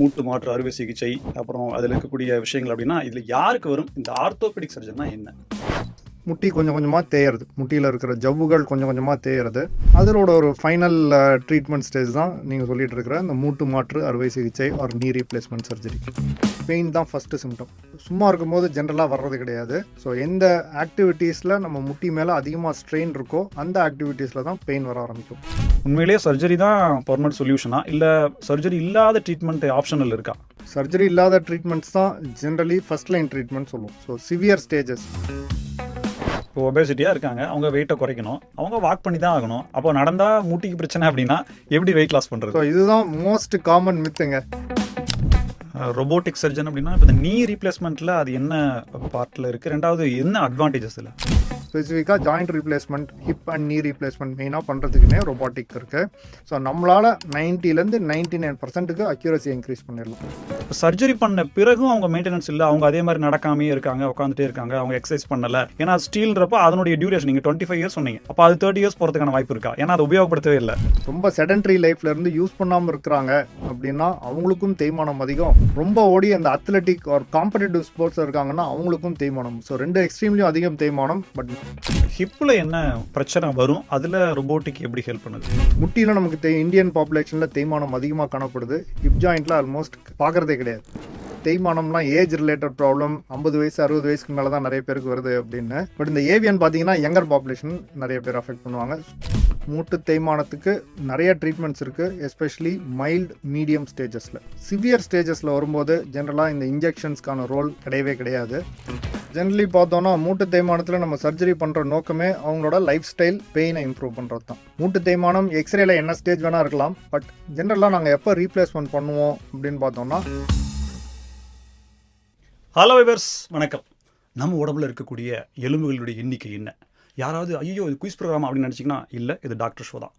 மூட்டு மாற்று அறுவை சிகிச்சை, அப்புறம் அதில் இருக்கக்கூடிய விஷயங்கள் அப்படின்னா, இதில் யாருக்கு வரும்? இந்த ஆர்த்தோபெடிக் சர்ஜன்னா என்ன? முட்டி கொஞ்சம் கொஞ்சமாக தேயறது, முட்டியில் இருக்கிற ஜவ்வுகள் கொஞ்சம் கொஞ்சமாக தேயறது, அதோட ஒரு ஃபைனல் ட்ரீட்மெண்ட் ஸ்டேஜ் தான் நீங்கள் சொல்லிட்டு இருக்கிற இந்த மூட்டு மாற்று அறுவை சிகிச்சை or knee replacement surgery. Pain தான் ஃபஸ்ட்டு சிம்டம். சும்மா இருக்கும்போது ஜென்ரலாக வர்றது கிடையாது. ஸோ எந்த ஆக்டிவிட்டீஸில் நம்ம முட்டி மேலே அதிகமாக ஸ்ட்ரெயின் இருக்கோ அந்த ஆக்டிவிட்டீஸில் தான் பெயின் வர ஆரம்பிக்கும். உண்மையிலேயே சர்ஜரி தான் பர்மனன்ட் சொல்யூஷனா, இல்லை சர்ஜரி இல்லாத ட்ரீட்மெண்ட் ஆப்ஷனல் இருக்கா? சர்ஜரி இல்லாத ட்ரீட்மெண்ட்ஸ் தான் ஜென்ரலி ஃபர்ஸ்ட் லைன் ட்ரீட்மெண்ட் சொல்லுவோம். ஸோ சிவியர் ஸ்டேஜஸ், இப்போ ஒபேசிட்டியாக இருக்காங்க, அவங்க வெயிட்டை குறைக்கணும், அவங்க வாக் பண்ணி தான் ஆகணும். அப்போ நடந்தால் மூட்டிக்கு பிரச்சனை அப்படின்னா எப்படி வெயிட் லாஸ் பண்ணுறது? ஸோ இதுதான் மோஸ்ட் காமன் மித்துங்க. ரொபோட்டிக் சர்ஜன் அப்படின்னா இப்போ இந்த நீ ரீப்ளேஸ்மெண்ட்டில் அது என்ன பார்ட்டில் இருக்குது? ரெண்டாவது என்ன அட்வான்டேஜஸ் இல்லை? ஸ்பெசிஃபிக்காக joint replacement, hip and knee replacement மெயினாக பண்ணுறதுக்குன்னே ரொபாட்டிக் இருக்குது. ஸோ நம்மளால் 90லேருந்து 99% அக்யூரசி இன்க்ரீஸ் பண்ணிடலாம். இப்போ சர்ஜரி பண்ண பிறகும் அவங்க மெயின்டெனன்ஸ் இல்லை, அவங்க அதே மாதிரி நடக்காமே இருக்காங்க, உட்காந்துட்டே இருக்காங்க, அவங்க எக்ஸசைஸ் பண்ணலை. ஏன்னா ஸ்டீல்ன்றப்போ அதனுடைய டியூரேஷன் நீங்கள் 25 இயர்ஸ் சொன்னீங்க, அப்போ அது 30 இயர்ஸ் போகிறதுக்கான வாய்ப்பு இருக்கா? ஏன்னா அது உபயோகப்படுத்தவே இல்லை. ரொம்ப செடன்ட்ரி லைஃப்லேருந்து யூஸ் பண்ணாமல் இருக்கிறாங்க அப்படின்னா அவங்களுக்கும் தேய்மானம் அதிகம். ரொம்ப ஓடி அந்த அத்லெட்டிக் ஒரு காம்படிட்டிவ் ஸ்போர்ட்ஸ் இருக்காங்கன்னா அவங்களுக்கும் தேய்மானம். ஸோ ரெண்டு எக்ஸ்ட்ரீம்லையும் அதிகம் தேய்மானம். பட் ஹிப்பில் என்ன பிரச்சனை வரும்? அதில் ரொபோட்டிக் எப்படி ஹெல்ப் பண்ணுது? முட்டியில் நமக்கு இந்தியன் பாப்புலேஷனில் தேய்மானம் அதிகமாக காணப்படுது. ஹிப் ஜாயிண்ட்டில் ஆல்மோஸ்ட் பார்க்குறதே கிடையாது. தேய்மானம்லாம் ஏஜ் ரிலேட்டட் ப்ராப்ளம், 50 வயசு 60 வயசுக்கு மேலே தான் நிறைய பேருக்கு வருது அப்படின்னு. பட் இந்த ஏவியன் பார்த்தீங்கன்னா யங்கர் பாப்புலேஷன் நிறைய பேர் அஃபெக்ட் பண்ணுவாங்க. மூட்டு தேய்மானத்துக்கு நிறைய ட்ரீட்மெண்ட்ஸ் இருக்குது, எஸ்பெஷலி மைல்டு மீடியம் ஸ்டேஜஸில். சிவியர் ஸ்டேஜஸில் வரும்போது ஜென்ரலாக இந்த இன்ஜெக்ஷன்ஸ்க்கான ரோல் கிடையவே கிடையாது. ஜென்ரலி பார்த்தோன்னா மூட்டு தேய்மானத்தில் நம்ம சர்ஜரி பண்ணுற நோக்கமே அவங்களோட லைஃப் ஸ்டைல் பெயினை இம்ப்ரூவ் பண்ணுறது தான். மூட்டு தேய்மானம் எக்ஸ்ரேல என்ன ஸ்டேஜ் வேணால் இருக்கலாம். பட் ஜென்ரலாக நாங்கள் எப்போ ரீப்ளேஸ்மெண்ட் பண்ணுவோம் அப்படின்னு பார்த்தோம்னா, ஹலோ வைவர்ஸ், வணக்கம். நம்ம உடம்புல இருக்கக்கூடிய எலும்புகளுடைய எண்ணிக்கை என்ன? யாராவது ஐயோ இது குயிஸ் ப்ரோக்ராம் அப்படின்னு நினச்சிங்கன்னா இல்லை, இது டாக்டர் ஷோ தான்.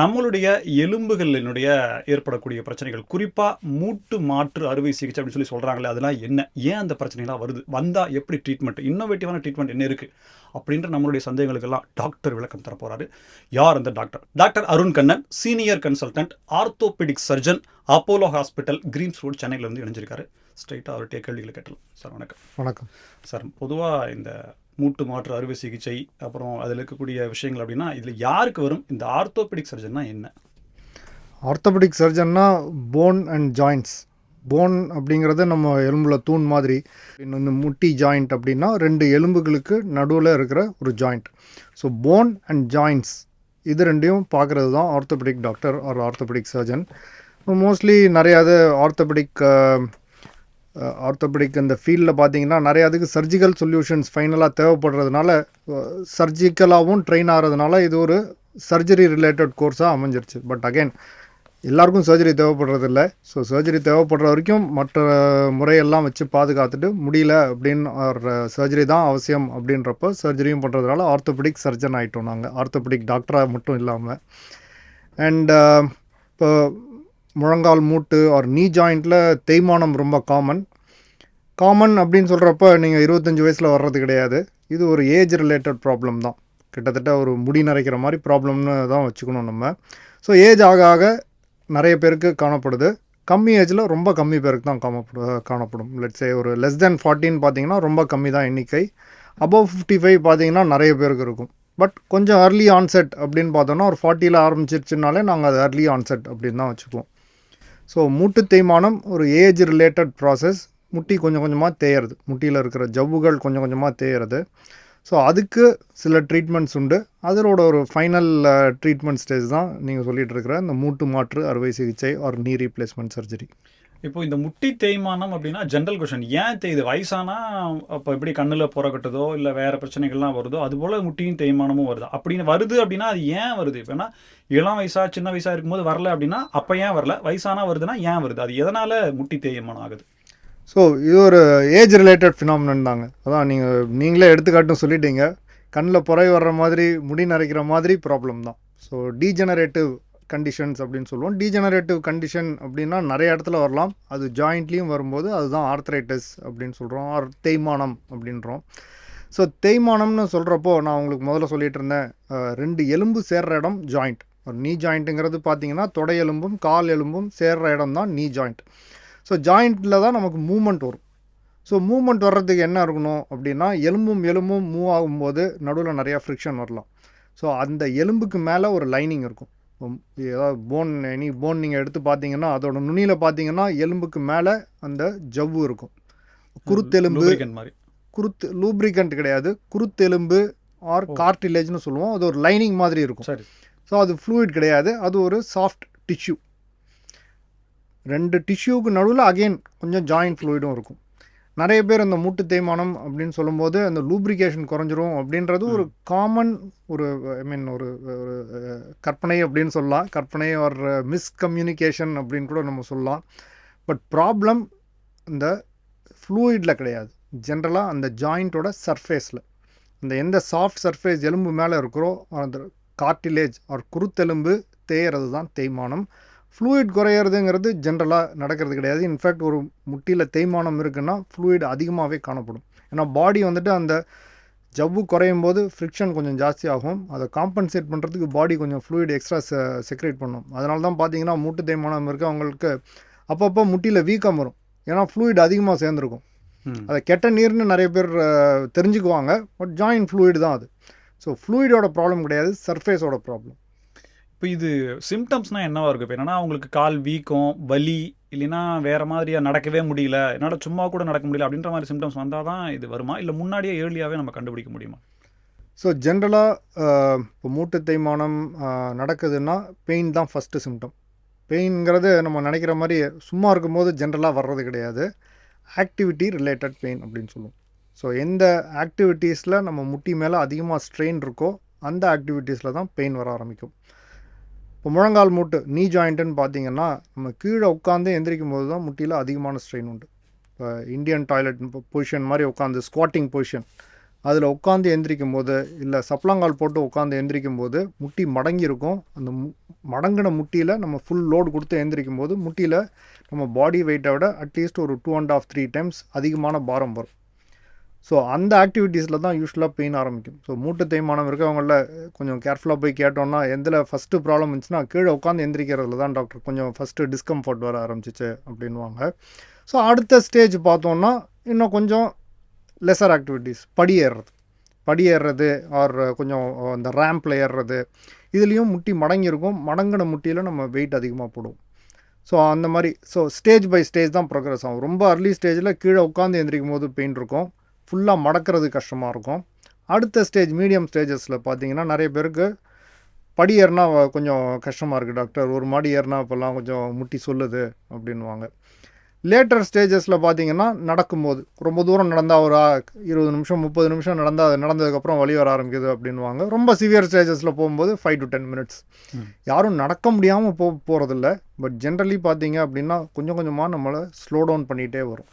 நம்மளுடைய எலும்புகளினுடைய ஏற்படக்கூடிய பிரச்சனைகள், குறிப்பாக மூட்டு மாற்று அறுவை சிகிச்சை அப்படின்னு சொல்கிறாங்களே, அதெல்லாம் என்ன, ஏன் அந்த பிரச்சனைலாம் வருது, வந்தால் எப்படி ட்ரீட்மெண்ட், இன்னோவேட்டிவான ட்ரீட்மெண்ட் என்ன இருக்குது அப்படின்ற நம்மளுடைய சந்தேகங்களுக்கெல்லாம் டாக்டர் விளக்கம் தர போகிறாரு. யார் அந்த doctor? Doctor Arun Kannan, senior consultant, orthopaedic surgeon, Apollo hospital, Greens road, சென்னையிலேருந்து இணைஞ்சிருக்காரு. ஸ்ட்ரைட்டாக அவர்கிட்ட கேள்விகளை கேட்டலாம். சார் வணக்கம். வணக்கம் சார். பொதுவாக இந்த மூட்டு மாற்று அறுவை சிகிச்சை, அப்புறம் அதில் இருக்கக்கூடிய விஷயங்கள் அப்படின்னா, இதில் யாருக்கு வரும்? இந்த ஆர்த்தோபெடிக் சர்ஜன்னா என்ன? ஆர்த்தோபெடிக் சர்ஜன்னா போன் அண்ட் ஜாயிண்ட்ஸ். போன் அப்படிங்கிறது நம்ம எலும்புல தூண் மாதிரி. இன்னொன்று முட்டி ஜாயிண்ட் அப்படின்னா ரெண்டு எலும்புகளுக்கு நடுவில் இருக்கிற ஒரு joint. So bone and joints இது ரெண்டையும் பார்க்குறது தான் orthopaedic doctor or orthopaedic surgeon. Mostly நிறையாது ஆர்த்தோபெடிக் இந்த ஃபீல்டில் பார்த்தீங்கன்னா நிறைய அதுக்கு சர்ஜிக்கல் சொல்யூஷன்ஸ் ஃபைனலாக தேவைப்படுறதுனால, சர்ஜிக்கலாகவும் ட்ரெயின் ஆகிறதுனால இது ஒரு சர்ஜரி ரிலேட்டட் கோர்ஸாக அமைஞ்சிருச்சு. பட் அகெயின் எல்லாருக்கும் சர்ஜரி தேவைப்படுறதில்ல. ஸோ சர்ஜரி தேவைப்படுற வரைக்கும் மற்ற முறையெல்லாம் வச்சு பாதுகாத்துட்டு முடியல அப்படின்னு ஒரு சர்ஜரி தான் அவசியம் அப்படின்றப்போ சர்ஜரியும் பண்ணுறதுனால ஆர்த்தோபெடிக் சர்ஜன் ஆகிட்டோம் நாங்கள், ஆர்த்தோபெடிக் டாக்டராக மட்டும் இல்லாமல். அண்ட் இப்போ முழங்கால் மூட்டு ஆர் நீ ஜாயிண்ட்டில் தேய்மானம் ரொம்ப காமன் அப்படின்னு சொல்கிறப்ப நீங்கள் 25 வயசில் வர்றது கிடையாது. இது ஒரு ஏஜ் ரிலேட்டட் ப்ராப்ளம் தான். கிட்டத்தட்ட ஒரு முடி நரைக்கிற மாதிரி ப்ராப்ளம்னு தான் வச்சுக்கணும் நம்ம. ஸோ ஏஜ் ஆக ஆக நிறைய பேருக்கு காணப்படுது. கம்மி ஏஜில் ரொம்ப கம்மி பேருக்கு தான் காணப்படும். லெட்ஸே ஒரு லெஸ் தென் 14 பார்த்தீங்கன்னா ரொம்ப கம்மி தான் எண்ணிக்கை. அபவ் 55 பார்த்தீங்கன்னா நிறைய பேருக்கு இருக்கும். பட் கொஞ்சம் அர்லி ஆன்செட் அப்படின்னு பார்த்தோன்னா ஒரு 40ல் ஆரம்பிச்சிருச்சுனாலே நாங்கள் அது அர்லி ஆன்செட் அப்படின்னு தான் வச்சுக்குவோம். ஸோ மூட்டு தேய்மானம் ஒரு ஏஜ் ரிலேட்டட் ப்ராசஸ். முட்டி கொஞ்சம் கொஞ்சமாக தேயறது, முட்டியில் இருக்கிற ஜவ்வுகள் கொஞ்சம் கொஞ்சமாக தேயறது. ஸோ அதுக்கு சில ட்ரீட்மெண்ட்ஸ் உண்டு. அதோட ஒரு ஃபைனல் ட்ரீட்மெண்ட் ஸ்டேஜ் தான் நீங்கள் சொல்லிகிட்டு இருக்கிற இந்த மூட்டு மாற்று அறுவை சிகிச்சை ஆர் நீ ரீப்ளேஸ்மெண்ட் சர்ஜரி. இப்போ இந்த முட்டி தேய்மானம் அப்படின்னா ஜென்ரல் கொஷன், ஏன் தேயுது? வயசானா அப்போ எப்படி கண்ணில் புறக்கட்டுதோ இல்லை வேறு பிரச்சனைகள்லாம் வருதோ, அதுபோல் முட்டியும் தேய்மானமும் வருது. அப்படின்னு வருது அப்படின்னா அது ஏன் வருது? இப்போனா இளம் வயசாக சின்ன வயசாக இருக்கும்போது வரல அப்படின்னா அப்போ ஏன் வரல, வயசானா வருதுன்னா ஏன் வருது? அது எதனால் முட்டி தேய்மானம் ஆகுது? ஸோ இது ஒரு ஏஜ் ரிலேட்டட் ஃபினாமினன் தாங்க. அதான் நீங்களே எடுத்துக்காட்டும் சொல்லிட்டீங்க. கண்ணில் புறை வர்ற மாதிரி, முடி நரைக்கிற மாதிரி ப்ராப்ளம் தான். ஸோ டீஜெனரேட்டிவ் கண்டிஷன்ஸ் அப்படின்னு சொல்லுவோம். டீஜெனரேட்டிவ் கண்டிஷன் அப்படின்னா நிறைய இடத்துல வரலாம். அது ஜாயிண்ட்லேயும் வரும்போது அதுதான் ஆர்த்ரைட்டிஸ் அப்படின்னு சொல்கிறோம், ஆர் தேய்மானம் அப்படின்றோம். ஸோ தேய்மானம்னு சொல்கிறப்போ நான் உங்களுக்கு முதல்ல சொல்லிகிட்டு இருந்தேன், ரெண்டு எலும்பு சேர்கிற இடம் ஜாயிண்ட். ஒரு நீ ஜாயிண்ட்டுங்கிறது பார்த்தீங்கன்னா தொடை எலும்பும் கால் எலும்பும் சேர்கிற இடம் தான் நீ ஜாயிண்ட். ஸோ ஜாயிண்ட்டில் தான் நமக்கு மூமெண்ட் வரும். ஸோ மூமெண்ட் வர்றதுக்கு என்ன இருக்கணும் அப்படின்னா, எலும்பும் மூவ் ஆகும்போது நடுவில் நிறையா ஃப்ரிக்ஷன் வரலாம். ஸோ அந்த எலும்புக்கு மேலே ஒரு லைனிங் இருக்கும். ஏதாவது எனி போன் நீங்கள் எடுத்து பார்த்தீங்கன்னா, அதோட நுனியில் பார்த்தீங்கன்னா எலும்புக்கு மேலே அந்த ஜவ்வு இருக்கும். குருத்தெலும்பு மாதிரி லூப்ரிகண்ட் கிடையாது, குருத்தெலும்பு ஆர் கார்டிலேஜ்னு சொல்லுவோம். அது ஒரு லைனிங் மாதிரி இருக்கும். சரி. ஸோ அது ஃப்ளூயிட் கிடையாது, அது ஒரு சாஃப்ட் டிஷ்யூ. 2 டிஷ்யூவுக்கு நடுவில் அகெயின் கொஞ்சம் ஜாயிண்ட் ஃப்ளூயிடும் இருக்கும். நிறைய பேர் அந்த மூட்டு தேய்மானம் அப்படின்னு சொல்லும்போது அந்த லூப்ரிகேஷன் குறைஞ்சிரும் அப்படின்றது ஒரு காமன் ஒரு ஒரு கற்பனை அப்படின்னு சொல்லலாம். கற்பனை ஒரு மிஸ்கம்யூனிகேஷன் அப்படின்னு கூட நம்ம சொல்லலாம். பட் ப்ராப்ளம் இந்த ஃப்ளூயிடில் கிடையாது, ஜென்ரலாக அந்த ஜாயிண்ட்டோட சர்ஃபேஸில் அந்த எந்த சாஃப்ட் சர்ஃபேஸ் எலும்பு மேலே இருக்கிறோ அந்த கார்டிலேஜ் ஆர் குருத்தெலும்பு தேயறது தான் தேய்மானம். ஃப்ளூயிட் குறையிறதுங்கிறது ஜென்ரலாக நடக்கிறது கிடையாது. இன்ஃபேக்ட் ஒரு முட்டியில் தேய்மானம் இருக்குன்னா ஃப்ளூயிட் அதிகமாகவே காணப்படும். ஏன்னா பாடி வந்துட்டு அந்த ஜவ்வு குறையும் போது ஃப்ரிக்ஷன் கொஞ்சம் ஜாஸ்தி ஆகும். அதை காம்பன்சேட் பண்ணுறதுக்கு பாடி கொஞ்சம் ஃப்ளூயிட் எக்ஸ்ட்ரா செக்ரேட் பண்ணும். அதனால தான் பார்த்தீங்கன்னா மூட்டு தேய்மானம் இருக்குது அவங்களுக்கு அப்பப்போ முட்டியில் வீக்கம் வரும். ஏன்னா ஃப்ளூயிட் அதிகமாக சேர்ந்துருக்கும். அதை கெட்ட நீர்னு நிறைய பேர் தெரிஞ்சுக்குவாங்க, பட் ஜாயிண்ட் ஃப்ளூயிட் தான் அது. ஸோ ஃப்ளூயிடோட ப்ராப்ளம் கிடையாது, சர்ஃபேஸோட ப்ராப்ளம். இப்போ இது சிம்டம்ஸ்னால் என்னவா இருக்குது? இப்போ என்னன்னா அவங்களுக்கு கால் வீக்கம், வலி, இல்லைன்னா வேறு மாதிரியாக நடக்கவே முடியல, என்னால் சும்மா கூட நடக்க முடியல அப்படின்ற மாதிரி சிம்டம்ஸ் வந்தால் தான் இது வருமா, இல்லை முன்னாடியே ஏர்லியாகவே நம்ம கண்டுபிடிக்க முடியுமா? ஸோ ஜென்ரலாக இப்போ மூட்டு தேய்மானம் நடக்குதுன்னா பெயின் தான் ஃபஸ்ட்டு சிம்டம். பெயின்ங்கிறது நம்ம நினைக்கிற மாதிரி சும்மா இருக்கும்போது ஜென்ரலாக வர்றது கிடையாது. ஆக்டிவிட்டி ரிலேட்டட் பெயின் அப்படின்னு சொல்லுவோம். ஸோ எந்த ஆக்டிவிட்டீஸில் நம்ம முட்டி மேலே அதிகமாக ஸ்ட்ரெயின் இருக்கோ அந்த ஆக்டிவிட்டீஸில் தான் பெயின் வர ஆரம்பிக்கும். இப்போ முழங்கால் மூட்டு நீ ஜாயிண்ட்டுன்னு பார்த்தீங்கன்னா நம்ம கீழே உட்காந்து எந்திரிக்கும் போது தான் முட்டியில் அதிகமான ஸ்ட்ரெயின் உண்டு. இப்போ இந்தியன் டாய்லெட் பொசிஷன் மாதிரி உட்காந்து ஸ்குவாட்டிங் பொசிஷன், அதில் உட்காந்து எந்திரிக்கும் போது இல்லை சப்ளாங்கால் போட்டு உட்காந்து எந்திரிக்கும் போது முட்டி மடங்கி இருக்கும். அந்த மடங்கின முட்டியில் நம்ம ஃபுல் லோடு கொடுத்து எந்திரிக்கும் போது முட்டியில் நம்ம பாடி வெயிட்டை விட அட்லீஸ்ட் ஒரு 2.5-3 டைம்ஸ் அதிகமான பாரம் வரும். ஸோ அந்த ஆக்டிவிட்டீஸில் தான் யூஸ்வலாக பெயின் ஆரம்பிக்கும். ஸோ மூட்டு தேய்மானம் இருக்கவங்கள கொஞ்சம் கேர்ஃபுல்லாக போய் கேட்டோன்னா எதில் ஃபஸ்ட்டு ப்ராப்ளம் இருந்துச்சுன்னா கீழே உட்காந்து எந்திரிக்கிறதுல தான் டாக்டர் கொஞ்சம் ஃபஸ்ட்டு டிஸ்கம்ஃபர்ட் வர ஆரம்பிச்சிச்சு அப்படின்வாங்க. ஸோ அடுத்த ஸ்டேஜ் பார்த்தோன்னா இன்னும் கொஞ்சம் லெஸர் ஆக்டிவிட்டீஸ், படி ஏறுறது ஆர் கொஞ்சம் அந்த ரேம்பில் ஏறுறது, இதுலேயும் முட்டி மடங்கியிருக்கும். மடங்கின முட்டியில் நம்ம வெயிட் அதிகமாக போடுவோம். ஸோ அந்த மாதிரி ஸ்டேஜ் பை ஸ்டேஜ் தான் ப்ரோக்ரஸ் ஆகும். ரொம்ப அர்லி ஸ்டேஜில் கீழே உட்காந்து எந்திரிக்கும் போது பெயின் இருக்கும், ஃபுல்லாக மடக்கிறது கஷ்டமாக இருக்கும். அடுத்த ஸ்டேஜ் மீடியம் ஸ்டேஜஸில் பார்த்தீங்கன்னா நிறைய பேருக்கு படி ஏறினா கொஞ்சம் கஷ்டமாக இருக்குது டாக்டர், ஒரு மாடி ஏறினா இப்போல்லாம் கொஞ்சம் முட்டி சொல்லுது அப்படின்வாங்க. லேட்டர் ஸ்டேஜஸில் பார்த்தீங்கன்னா நடக்கும்போது ரொம்ப தூரம் நடந்தால் ஒரு 20 நிமிஷம் 30 நிமிஷம் நடந்ததுக்கப்புறம் வலி வர ஆரம்பிக்குது அப்படின்வாங்க. ரொம்ப சிவியர் ஸ்டேஜஸில் போகும்போது 5 to 10 minutes. யாரும் நடக்க முடியாமல் போகிறதில்ல, பட் ஜென்ரலி பார்த்தீங்க அப்படின்னா கொஞ்சம் கொஞ்சமாக நம்மளை ஸ்லோ டவுன் பண்ணிகிட்டே வரும்.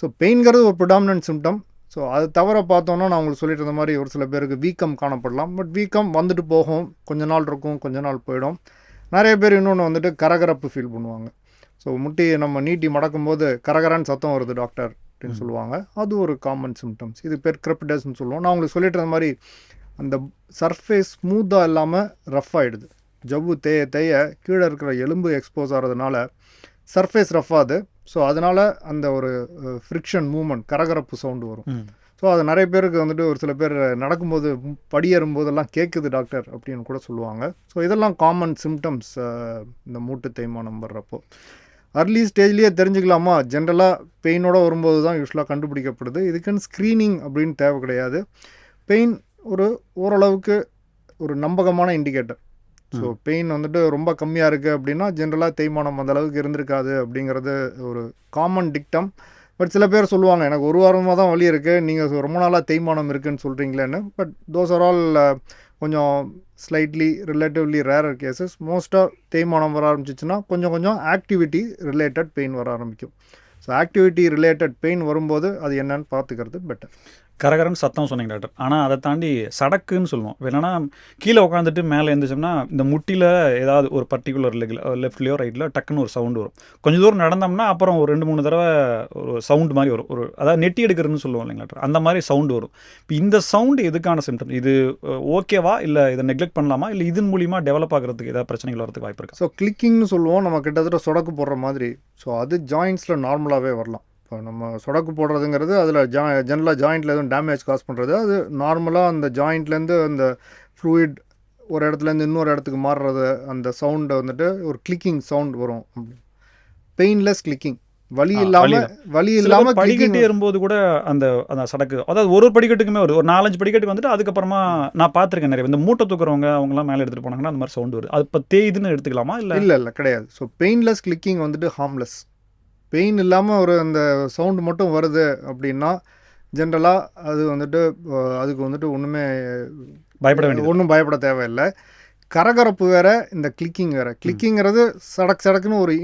ஸோ பெயின்கிறது ஒரு ப்ரிடாமினன்ட் சிம்டம். ஸோ அது தவிர பார்த்தோன்னா நான் உங்களுக்கு சொல்லிட்டு இருந்த மாதிரி ஒரு சில பேருக்கு வீக்கம் காணப்படலாம், பட் வீக்கம் வந்துட்டு போகும், கொஞ்ச நாள் இருக்கும், கொஞ்ச நாள் போயிடும். நிறைய பேர் இன்னொன்று வந்துட்டு கரகரப்பு ஃபீல் பண்ணுவாங்க. ஸோ முட்டி நம்ம நீட்டி மடக்கும்போது கரகரான்னு சத்தம் வருது டாக்டர் அப்படின்னு சொல்லுவாங்க. அது ஒரு காமன் சிம்டம்ஸ். இது பேர் கிரெப்பிடஸ்ன்னு சொல்லுவோம். நான் உங்களுக்கு சொல்லிட்டு இருந்த மாதிரி அந்த சர்ஃபேஸ் ஸ்மூத்தாக இல்லாமல் ரஃப் ஆகிடுது. ஜவ்வு தேய கீழே இருக்கிற எலும்பு எக்ஸ்போஸ் ஆகிறதுனால சர்ஃபேஸ் ரஃப் ஆகுது. ஸோ அதனால் அந்த ஒரு ஃப்ரிக்ஷன் மூமெண்ட், கரகரப்பு சவுண்டு வரும். ஸோ அது நிறைய பேருக்கு வந்துட்டு ஒரு சில பேர் நடக்கும்போது படியேறும்போதெல்லாம் கேட்குது டாக்டர் அப்படின்னு கூட சொல்லுவாங்க. ஸோ இதெல்லாம் காமன் சிம்டம்ஸ் இந்த மூட்டு தேய்மானம் வர்றப்போ. அர்லி ஸ்டேஜ்லேயே தெரிஞ்சுக்கலாமா? ஜென்ரலாக பெயினோட வரும்போது தான் யூஸ்வலாக கண்டுபிடிக்கப்படுது. இதுக்குன்னு ஸ்க்ரீனிங் அப்படின்னு தேவை கிடையாது. பெயின் ஒரு ஓரளவுக்கு ஒரு நம்பகமான இண்டிகேட்டர். ஸோ பெயின் வந்துட்டு ரொம்ப கம்மியாக இருக்குது அப்படின்னா ஜென்ரலாக தேய்மானம் அந்த அளவுக்கு இருந்திருக்காது அப்படிங்கிறது ஒரு காமன் டிக்டம். பட் சில பேர் சொல்லுவாங்க எனக்கு ஒரு வாரமாக தான் வலி இருக்குது, நீங்கள் ரொம்ப நாளாக தேய்மானம் இருக்குதுன்னு சொல்கிறீங்களேன்னு. பட் தோஸ் ஆர் ஆல் கொஞ்சம் ஸ்லைட்லி ரிலேட்டிவ்லி ரேரர் கேசஸ். மோஸ்ட்டாக தேய்மானம் வர ஆரம்பிச்சிச்சுன்னா கொஞ்சம் கொஞ்சம் ஆக்டிவிட்டி ரிலேட்டட் பெயின் வர ஆரம்பிக்கும். ஸோ ஆக்டிவிட்டி ரிலேட்டட் பெயின் வரும்போது அது என்னன்னு பார்த்துக்கிறது பெட்டர். கரகரன்னு சத்தம் சொன்னீங்க டாக்டர். ஆனால் அதை தாண்டி சடக்குன்னு சொல்லுவோம். என்னன்னா கீழே உட்காந்துட்டு மேலே எழுந்திரிச்சோம்னா இந்த முட்டியில் ஏதாவது ஒரு பர்டிகுலர் லெஃப்ட்லேயோ ரைட்டில் டக்குன்னு ஒரு சவுண்டு வரும். கொஞ்சம் தூரம் நடந்தோம்னா அப்புறம் ஒரு 2-3 தடவை ஒரு சவுண்டு மாதிரி வரும். அதாவது நெட்டி எடுக்கிறதுன்னு சொல்லுவோம் இல்லைங்களா டாக்டர், அந்த மாதிரி சவுண்டு வரும். இப்போ இந்த சவுண்டு எதுக்கான சிம்டம்? இது ஓகேவா, இல்லை இதை நெக்லெக்ட் பண்ணலாமா, இல்லை இதன் மூலிமா டெவலப் ஆகிறதுக்கு ஏதாவது பிரச்சனைகள் வரதுக்கு வாய்ப்பு இருக்கா? ஸோ கிளிக்கிங்னு சொல்லுவோம், நம்ம கிட்டத்தட்ட சொடக்கு போடுற மாதிரி. ஸோ அது ஜாயின்ஸில் நார்மலாகவே வரலாம். இப்போ நம்ம சொடக்கு போடுறதுங்கிறது அதில் ஜென்ரலாக ஜாயிண்ட்டில் எதுவும் டேமேஜ் காஸ் பண்ணுறது, அது நார்மலாக அந்த ஜாயிண்ட்லேருந்து அந்த ஃப்ளூயிட் ஒரு இடத்துலேருந்து இன்னொரு இடத்துக்கு மாறுறது, அந்த சவுண்டை வந்துட்டு ஒரு கிளிக்கிங் சவுண்ட் வரும். பெயின்லெஸ் கிளிக்கிங், வலி இல்லாமல் படிக்கட்டு ஏறும்போது கூட அந்த அந்த சடக்கு, அதாவது ஒரு படிக்கட்டுக்குமே வருது. ஒரு 4-5 படிக்கட்டுக்கு வந்துட்டு அதுக்கப்புறமா நான் பார்த்துருக்கேன் நிறைய இந்த மூட்டை தூக்குறவங்க அவங்கலாம் மேலே எடுத்துகிட்டு போனாங்கன்னா அந்த மாதிரி சவுண்டு வருது. அது இப்போ தேயுதுன்னு எடுத்துக்கலாமா? இல்லை கிடையாது. ஸோ பெயின்லெஸ் கிளிக்கிங் வந்துட்டு ஹார்ம்லெஸ். பெயின் இல்லாமல் ஒரு அந்த சவுண்டு மட்டும் வருது அப்படின்னா ஜென்ரலாக அது வந்துட்டு அதுக்கு வந்துட்டு ஒன்றும் பயப்பட தேவையில்லை. கரகரப்பு வேற, இந்த கிளிக்கிங் வேற. கிளிக்கிங்கிறது சடக்குன்னு ஒரு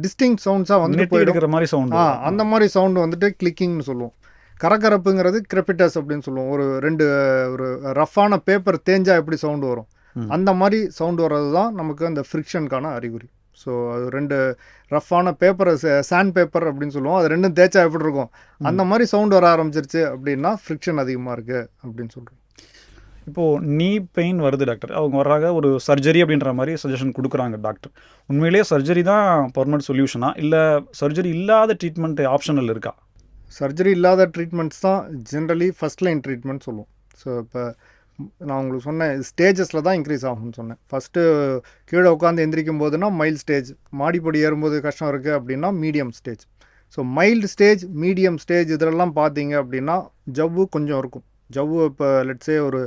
டிஸ்டிங் சவுண்ட்ஸாக வந்துட்டு போயிடுற மாதிரி சவுண்ட், அந்த மாதிரி சவுண்டு வந்துட்டு கிளிக்கிங்னு சொல்லுவோம். கரகரப்புங்கிறது கிரெபிட்டஸ் அப்படின்னு சொல்லுவோம். ஒரு ரஃப்பான பேப்பர் தேஞ்சா எப்படி சவுண்டு வரும், அந்த மாதிரி சவுண்டு வர்றது தான் நமக்கு அந்த ஃப்ரிக்ஷனுக்கான அறிகுறி. ஸோ அது 2 ரஃப்பான பேப்பரை சாண்ட் பேப்பர் அப்படின்னு சொல்லுவோம், அது 2 தேய்ச்சா எப்படி இருக்கும், அந்த மாதிரி சவுண்டு வர ஆரம்பிச்சிருச்சு அப்படின்னா ஃப்ரிக்ஷன் அதிகமாக இருக்குது அப்படின்னு சொல்கிறோம். இப்போது நீ பெயின் வருது டாக்டர், அவங்க வர்றாங்க, ஒரு சர்ஜரி அப்படின்ற மாதிரி சஜஷன் கொடுக்குறாங்க டாக்டர். உண்மையிலேயே சர்ஜரி தான் பர்மனெண்ட் சொல்யூஷனா, இல்லை சர்ஜரி இல்லாத ட்ரீட்மெண்ட் ஆப்ஷனல் இருக்கா? சர்ஜரி இல்லாத ட்ரீட்மெண்ட்ஸ் தான் ஜென்ரலி ஃபஸ்ட் லைன் ட்ரீட்மெண்ட் சொல்லுவோம். ஸோ இப்போ நான் உங்களுக்கு சொன்னேன், ஸ்டேஜஸில் தான் இன்க்ரீஸ் ஆகும்னு சொன்னேன். ஃபஸ்ட்டு கீழே உட்காந்து எந்திரிக்கும் போதுனா மைல்டு ஸ்டேஜ், மாடிப்படி ஏறும்போது கஷ்டம் இருக்குது அப்படின்னா medium stage. So mild stage, medium stage இதெல்லாம் பார்த்தீங்க அப்படின்னா ஜவ்வு கொஞ்சம் இருக்கும். ஜவ்வு இப்போ லெட்ஸே ஒரு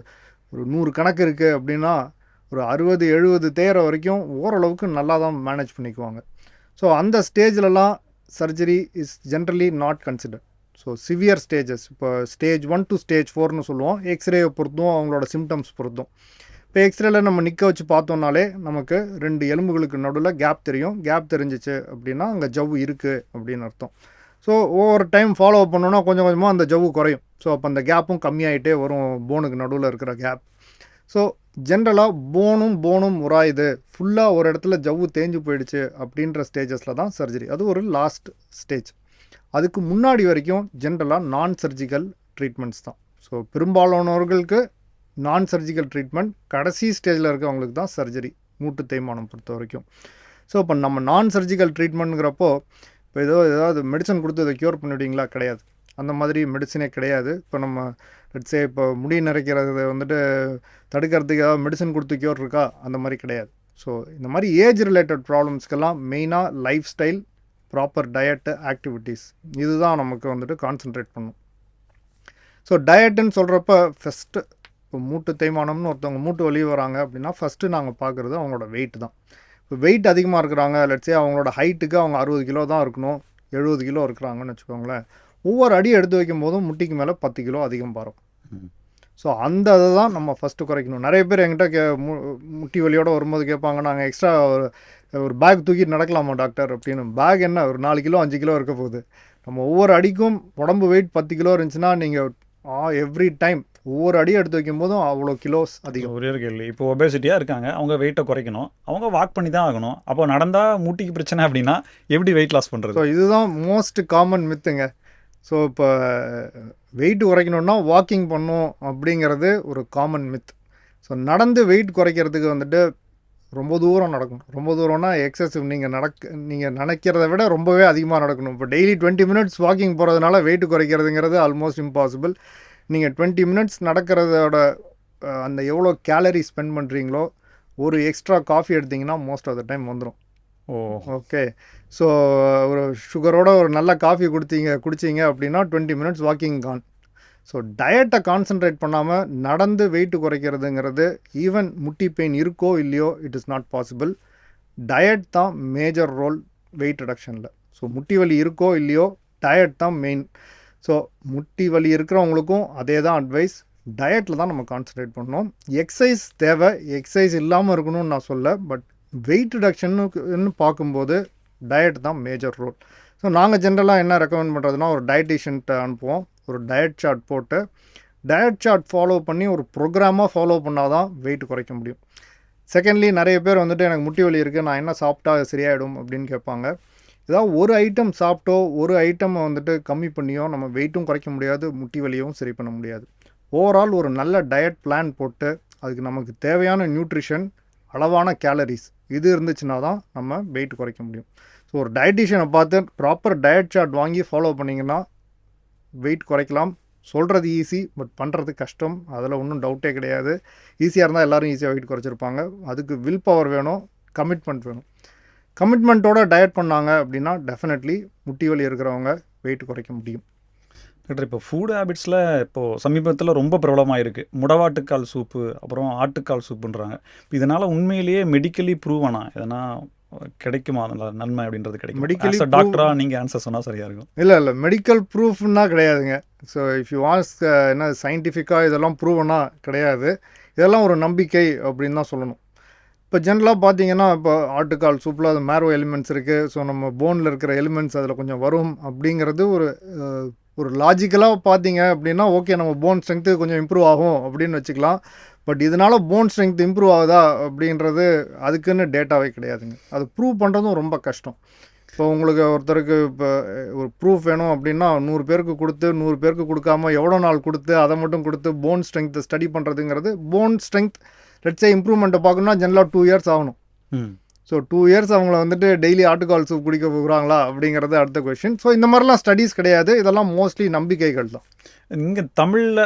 100 கணக்கு இருக்குது அப்படின்னா ஒரு 60-70 தேர வரைக்கும் ஓரளவுக்கு நல்லா தான் மேனேஜ் பண்ணிக்குவாங்க. ஸோ அந்த ஸ்டேஜ்லலாம் surgery is generally not consider. So severe stages, இப்போ ஸ்டேஜ் 1 to ஸ்டேஜ் 4ன்னு சொல்லுவோம். எக்ஸ்ரேவை பொறுத்தும் அவங்களோட சிம்டம்ஸ் பொறுத்தும். இப்போ எக்ஸ்ரேல நம்ம நிற்க வச்சு பார்த்தோம்னாலே நமக்கு 2 எலும்புகளுக்கு நடுவில் கேப் தெரியும். கேப் தெரிஞ்சிச்சு அப்படின்னா அங்கே ஜவ்வு இருக்குது அப்படின்னு அர்த்தம். ஸோ ஒவ்வொரு டைம் ஃபாலோ பண்ணோன்னா கொஞ்சம் கொஞ்சமாக அந்த ஜவ்வு குறையும். ஸோ அப்போ அந்த கேப்பும் கம்மியாகிட்டே வரும், போனுக்கு நடுவில் இருக்கிற கேப். ஸோ ஜென்ரலாக போனும் உராயுது, ஃபுல்லாக ஒரு இடத்துல ஜவ்வு தேஞ்சு போயிடுச்சு அப்படின்ற ஸ்டேஜஸில் தான் சர்ஜரி. அது ஒரு லாஸ்ட் ஸ்டேஜ். அதுக்கு முன்னாடி வரைக்கும் ஜென்ரலாக நான் சர்ஜிக்கல் ட்ரீட்மெண்ட்ஸ் தான். ஸோ பெரும்பாலானவர்களுக்கு நான் சர்ஜிக்கல் ட்ரீட்மெண்ட், கடைசி ஸ்டேஜில் இருக்கவங்களுக்கு தான் சர்ஜரி, மூட்டு தேய்மானம் பொறுத்த வரைக்கும். ஸோ இப்போ நம்ம நான் சர்ஜிக்கல் ட்ரீட்மெண்ட்ங்கிறப்போ இப்போ ஏதாவது மெடிசன் கொடுத்து இதை க்யூர் பண்ணிவிடுவீங்களா? கிடையாது. அந்த மாதிரி மெடிசனே கிடையாது. இப்போ நம்ம லெட்ஸே இப்போ முடி நரைக்கிறத வந்துட்டு தடுக்கிறதுக்கு ஏதாவது மெடிசன் கொடுத்து க்யூர் இருக்கா? அந்த மாதிரி கிடையாது. ஸோ இந்த மாதிரி ஏஜ் ரிலேட்டட் ப்ராப்ளம்ஸ்க்கெல்லாம் மெயினாக life style, proper diet, activities, இதுதான் நமக்கு வந்துட்டு கான்சென்ட்ரேட் பண்ணும். ஸோ டயட்டுன்னு சொல்கிறப்ப ஃபஸ்ட்டு இப்போ மூட்டு தேய்மானம்னு ஒருத்தவங்க மூட்டு வலி வராங்க அப்படின்னா ஃபஸ்ட்டு நாங்கள் பார்க்குறது அவங்களோட வெயிட் தான். இப்போ வெயிட் அதிகமாக இருக்கிறாங்க, லெட்ஸே அவங்களோட ஹைட்டுக்கு அவங்க 60 கிலோ தான் இருக்கணும், 70 கிலோ இருக்கிறாங்கன்னு வச்சுக்கோங்களேன். ஒவ்வொரு அடி எடுத்து வைக்கும் போதும் முட்டிக்கு மேலே 10 கிலோ அதிகம் பாரும். ஸோ அந்த அதை தான் நம்ம ஃபஸ்ட்டு குறைக்கணும். நிறைய பேர் என்கிட்ட முட்டி வலியோடு வரும்போது கேட்பாங்க, நாங்கள் எக்ஸ்ட்ரா ஒரு பேக் தூக்கிட்டு நடக்கலாமா டாக்டர் அப்படின்னு. பேக் என்ன, ஒரு 4 கிலோ 5 கிலோ இருக்க போகுது. நம்ம ஒவ்வொரு அடிக்கும் உடம்பு வெயிட் 10 கிலோ இருந்துச்சுன்னா நீங்கள் எவ்ரி டைம் ஒவ்வொரு அடி எடுத்து வைக்கும் போதும் அவ்வளோ கிலோஸ் அதிகம். ஒரே கேள்வி, இப்போ ஒபேசிட்டியாக இருக்காங்க, அவங்க வெயிட்டை குறைக்கணும், அவங்க வாக் பண்ணி தான் ஆகணும், அப்போ நடந்தால் முட்டிக்கு பிரச்சனை அப்படின்னா எப்படி வெயிட் லாஸ் பண்ணுறது? ஸோ இதுதான் மோஸ்ட் காமன் மித்துங்க. ஸோ இப்போ வெயிட் குறைக்கணுன்னா வாக்கிங் பண்ணும் அப்படிங்கிறது ஒரு காமன் மித். ஸோ நடந்து வெயிட் குறைக்கிறதுக்கு வந்துட்டு ரொம்ப தூரம் நடக்கணும். ரொம்ப தூரம்னா எக்ஸசிவ், நீங்கள் நினைக்கிறத விட ரொம்பவே அதிகமாக நடக்கணும். இப்போ டெய்லி 20 மினிட்ஸ் வாக்கிங் போகிறதுனால வெயிட் குறைக்கிறதுங்கிறது ஆல்மோஸ்ட் இம்பாசிபிள். நீங்கள் 20 மினிட்ஸ் நடக்கிறதோட அந்த எவ்வளோ கேலரி ஸ்பெண்ட் பண்ணுறீங்களோ, ஒரு எக்ஸ்ட்ரா காஃபி எடுத்திங்கன்னா மோஸ்ட் ஆஃப் த டைம் வந்துடும். ஓகே. ஸோ ஒரு சுகரோட ஒரு நல்ல காஃபி குடிச்சிங்க அப்படின்னா 20 மினிட்ஸ் வாக்கிங் கான். ஸோ டயட்டை கான்சன்ட்ரேட் பண்ணாமல் நடந்து வெயிட் குறைக்கிறதுங்கிறது, ஈவன் முட்டி பெயின் இருக்கோ இல்லையோ, it is not possible. Diet தான் மேஜர் ரோல் வெயிட் ரிடக்ஷனில். ஸோ முட்டி வலி இருக்கோ இல்லையோ, டயட் தான் மெயின். ஸோ முட்டி வலி இருக்கிறவங்களுக்கும் அதே தான் அட்வைஸ், டயட்டில் தான் நம்ம கான்சன்ட்ரேட் பண்ணணும். எக்ஸசைஸ் தேவை, எக்ஸசைஸ் இல்லாமல் இருக்கணும்னு நான் சொல்ல, பட் வெயிட் ரிடக்ஷன்னு பார்க்கும்போது டயட் தான் மேஜர் ரோல். ஸோ நாங்கள் ஜென்ரலாக என்ன ரெக்கமெண்ட் பண்ணுறதுனா, ஒரு டயட்டிஷியன்ட்ட அனுப்புவோம். ஒரு டயட் சார்ட் போட்டு டயட் சார்ட் ஃபாலோ பண்ணி ஒரு ப்ரோக்ராமாக ஃபாலோ பண்ணால் தான் வெயிட் குறைக்க முடியும். செகண்ட்லி நிறைய பேர் வந்துட்டு எனக்கு முட்டி வலி இருக்குது, நான் என்ன சாப்பிட்டா சரியாயிடும் அப்படின்னு கேட்பாங்க. ஏதாவது ஒரு ஐட்டம் சாப்பிட்டோ ஒரு ஐட்டம் வந்துட்டு கம்மி பண்ணியோ நம்ம வெயிட்டும் குறைக்க முடியாது, முட்டி வலியும் சரி பண்ண முடியாது. ஓவரால் ஒரு நல்ல டயட் பிளான் போட்டு அதுக்கு நமக்கு தேவையான நியூட்ரிஷன், அளவான கேலரிஸ் இது இருந்துச்சுன்னா தான் நம்ம வெயிட் குறைக்க முடியும். ஸோ ஒரு டயட்டிஷியனை பார்த்து ப்ராப்பர் டயட் சார்ட் வாங்கி ஃபாலோ பண்ணிங்கன்னா வெயிட் குறைக்கலாம். சொல்கிறது ஈஸி, பட் பண்ணுறது கஷ்டம். அதில் ஒன்றும் டவுட்டே கிடையாது. ஈஸியாக இருந்தால் எல்லோரும் ஈஸியாக வெயிட் குறைச்சிருப்பாங்க. அதுக்கு வில் பவர் வேணும், கமிட்மெண்ட் வேணும். கமிட்மெண்ட்டோட டயட் பண்ணாங்க அப்படின்னா டெஃபினெட்லி முட்டி வலி இருக்கிறவங்க வெயிட் குறைக்க முடியும். டாக்டர், இப்போ ஃபுட் ஹேபிட்ஸில் இப்போது சமீபத்தில் ரொம்ப பிரபலமாக இருக்குது முடவாட்டுக்கால் சூப்பு, அப்புறம் ஆட்டுக்கால் சூப்புன்றாங்க. இப்போ இதனால் உண்மையிலேயே மெடிக்கலி ப்ரூவ் ஆனா எதனா கிடைக்குமா அதில் நன்மை அப்படின்றது கிடைக்கும்? மெடிக்கலி டாக்டராக நீங்கள் ஆன்சர் சொன்னால் சரியாக இருக்கும். இல்லை மெடிக்கல் ப்ரூஃப்னா கிடையாதுங்க. ஸோ இஃப் யூ வாஸ் என்ன சயின்டிஃபிக்காக இதெல்லாம் ப்ரூவ்னா கிடையாது. இதெல்லாம் ஒரு நம்பிக்கை அப்படின்னு தான் சொல்லணும். இப்போ ஜென்ரலாக பார்த்தீங்கன்னா இப்போ ஆட்டுக்கால் சூப்பில் அது மேரோ எலிமெண்ட்ஸ் இருக்குது. ஸோ நம்ம போனில் இருக்கிற எலிமெண்ட்ஸ் அதில் கொஞ்சம் வரும் அப்படிங்கிறது ஒரு லாஜிக்கலாக பார்த்தீங்க அப்படின்னா ஓகே, நம்ம போன் ஸ்ட்ரென்த்து கொஞ்சம் இம்ப்ரூவ் ஆகும் அப்படின்னு வச்சுக்கலாம். பட் இதனால் போன் ஸ்ட்ரென்த் இம்ப்ரூவ் ஆகுதா அப்படின்றது அதுக்குன்னு டேட்டாவே கிடையாதுங்க. அது ப்ரூவ் பண்ணுறதும் ரொம்ப கஷ்டம். இப்போ உங்களுக்கு ஒருத்தருக்கு இப்போ ஒரு ப்ரூஃப் வேணும் அப்படின்னா 100 பேருக்கு கொடுத்து 100 பேருக்கு கொடுக்காம எவ்வளோ நாள் கொடுத்து அதை மட்டும் கொடுத்து போன் ஸ்ட்ரென்த்தை ஸ்டடி பண்ணுறதுங்கிறது, போன் ஸ்ட்ரென்த் லெட்ஸே இம்ப்ரூவ்மெண்ட்டை பார்க்கணுன்னா ஜென்ரலாக 2 இயர்ஸ் ஆகணும். ஸோ 2 இயர்ஸ் அவங்கள வந்துட்டு டெய்லி ஆட்டுக்கால் சூப் குடிக்க போகிறாங்களா அப்படிங்கிறது அடுத்த கொஷின். ஸோ இந்த மாதிரிலாம் ஸ்டடீஸ் கிடையாது. இதெல்லாம் மோஸ்ட்லி நம்பிக்கைகள் தான். இங்கே தமிழில்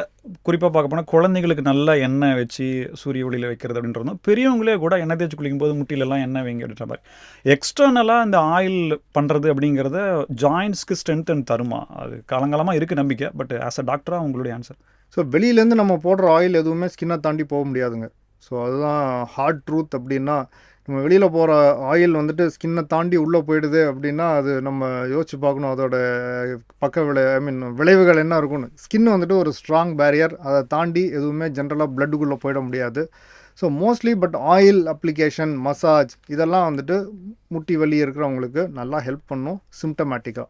குறிப்பாக பார்க்க போனால் குழந்தைங்களுக்கு நல்லா எண்ணெய் வச்சு சூரிய ஒளியில் வைக்கிறது அப்படின்றது, பெரியவங்களே கூட எண்ணெய் தேய்ச்சி குளிக்கும் போது முட்டிலெல்லாம் எண்ணெய் வைங்க அப்படின்ற மாதிரி. எக்ஸ்டர்னலாக இந்த ஆயில் பண்ணுறது அப்படிங்கிறத ஜாயின்ஸ்க்கு ஸ்ட்ரென்த் அண்ட் தருமா? அது காலங்காலமாக இருக்குது நம்பிக்கை. பட் ஆஸ் அ டாக்டராக உங்களுடைய ஆன்சர். ஸோ வெளியிலேருந்து நம்ம போடுற ஆயில் எதுவுமே ஸ்கின்னை தாண்டி போக முடியாதுங்க. ஸோ அதுதான் ஹார்ட் ட்ரூத். அப்படின்னா நம்ம வெளியில் போகிற ஆயில் வந்துட்டு ஸ்கின்னை தாண்டி உள்ளே போயிடுது அப்படின்னா அது நம்ம யோசிச்சு பார்க்கணும் அதோட விளைவுகள் என்ன இருக்கும்னு. ஸ்கின் வந்துட்டு ஒரு ஸ்ட்ராங் பேரியர், அதை தாண்டி எதுவுமே ஜென்ரலாக பிளட்டுக்குள்ளே போயிட முடியாது. So mostly but oil application, massage இதெல்லாம் வந்துட்டு முட்டி வலி இருக்கிறவங்களுக்கு நல்லா ஹெல்ப் பண்ணும் சிம்டமேட்டிக்காக.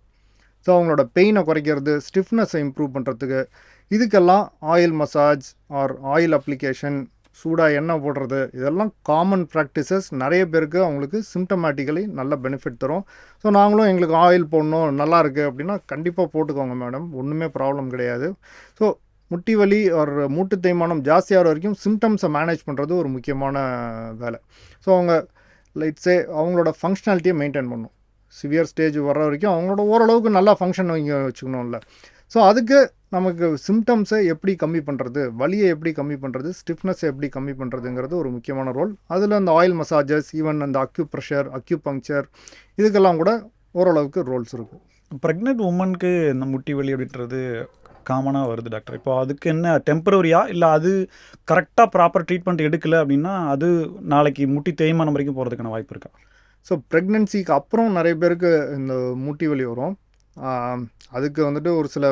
ஸோ அவங்களோட பெயினை குறைக்கிறது, ஸ்டிஃப்னஸை இம்ப்ரூவ் பண்ணுறதுக்கு இதுக்கெல்லாம் oil massage or oil application, சூடாக எண்ணெய் போடுறது இதெல்லாம் காமன் ப்ராக்டிசஸ். நிறைய பேருக்கு அவங்களுக்கு சிம்டமேட்டிக்கலி நல்ல பெனிஃபிட் தரும். ஸோ நாங்களும் எங்களுக்கு ஆயில் போடணும் நல்லா இருக்குது அப்படின்னா கண்டிப்பாக போட்டுக்கோங்க மேடம், ஒன்றுமே ப்ராப்ளம் கிடையாது. ஸோ முட்டி வலி ஒரு மூட்டு தேய்மானம் ஜாஸ்தியாகிற வரைக்கும் சிம்டம்ஸை மேனேஜ் பண்ணுறது ஒரு முக்கியமான வேலை. ஸோ அவங்க லைட்ஸே அவங்களோட ஃபங்க்ஷனாலிட்டியை மெயின்டைன் பண்ணணும். சிவியர் ஸ்டேஜ் வர்ற வரைக்கும் அவங்களோட ஓரளவுக்கு நல்லா ஃபங்க்ஷன் இங்கே வச்சுக்கணும்ல. ஸோ அதுக்கு நமக்கு சிம்டம்ஸை எப்படி கம்மி பண்ணுறது, வலியை எப்படி கம்மி பண்ணுறது, ஸ்டிஃப்னஸை எப்படி கம்மி பண்ணுறதுங்கிறது ஒரு முக்கியமான ரோல். அதில் அந்த ஆயில் மசாஜஸ், ஈவன் அந்த அக்யூப்ரெஷர், அக்யூபங்க்சர் இதுக்கெல்லாம் கூட ஓரளவுக்கு ரோல்ஸ் இருக்குது. ப்ரெக்னென்ட் உமனுக்கு இந்த முட்டி வலி அப்படின்றது காமனாக வருது டாக்டர். இப்போ அதுக்கு என்ன டெம்பரரியா, இல்லை அது கரெக்டாக ப்ராப்பர் ட்ரீட்மெண்ட் எடுக்கலை அப்படின்னா அது நாளைக்கு முட்டி தேய்மானம் வரைக்கும் போகிறதுக்கான வாய்ப்பு இருக்கா? ஸோ ப்ரெக்னென்சிக்கு அப்புறம் நிறைய பேருக்கு இந்த முட்டி வலி வரும். அதுக்கு வந்துட்டு ஒரு சில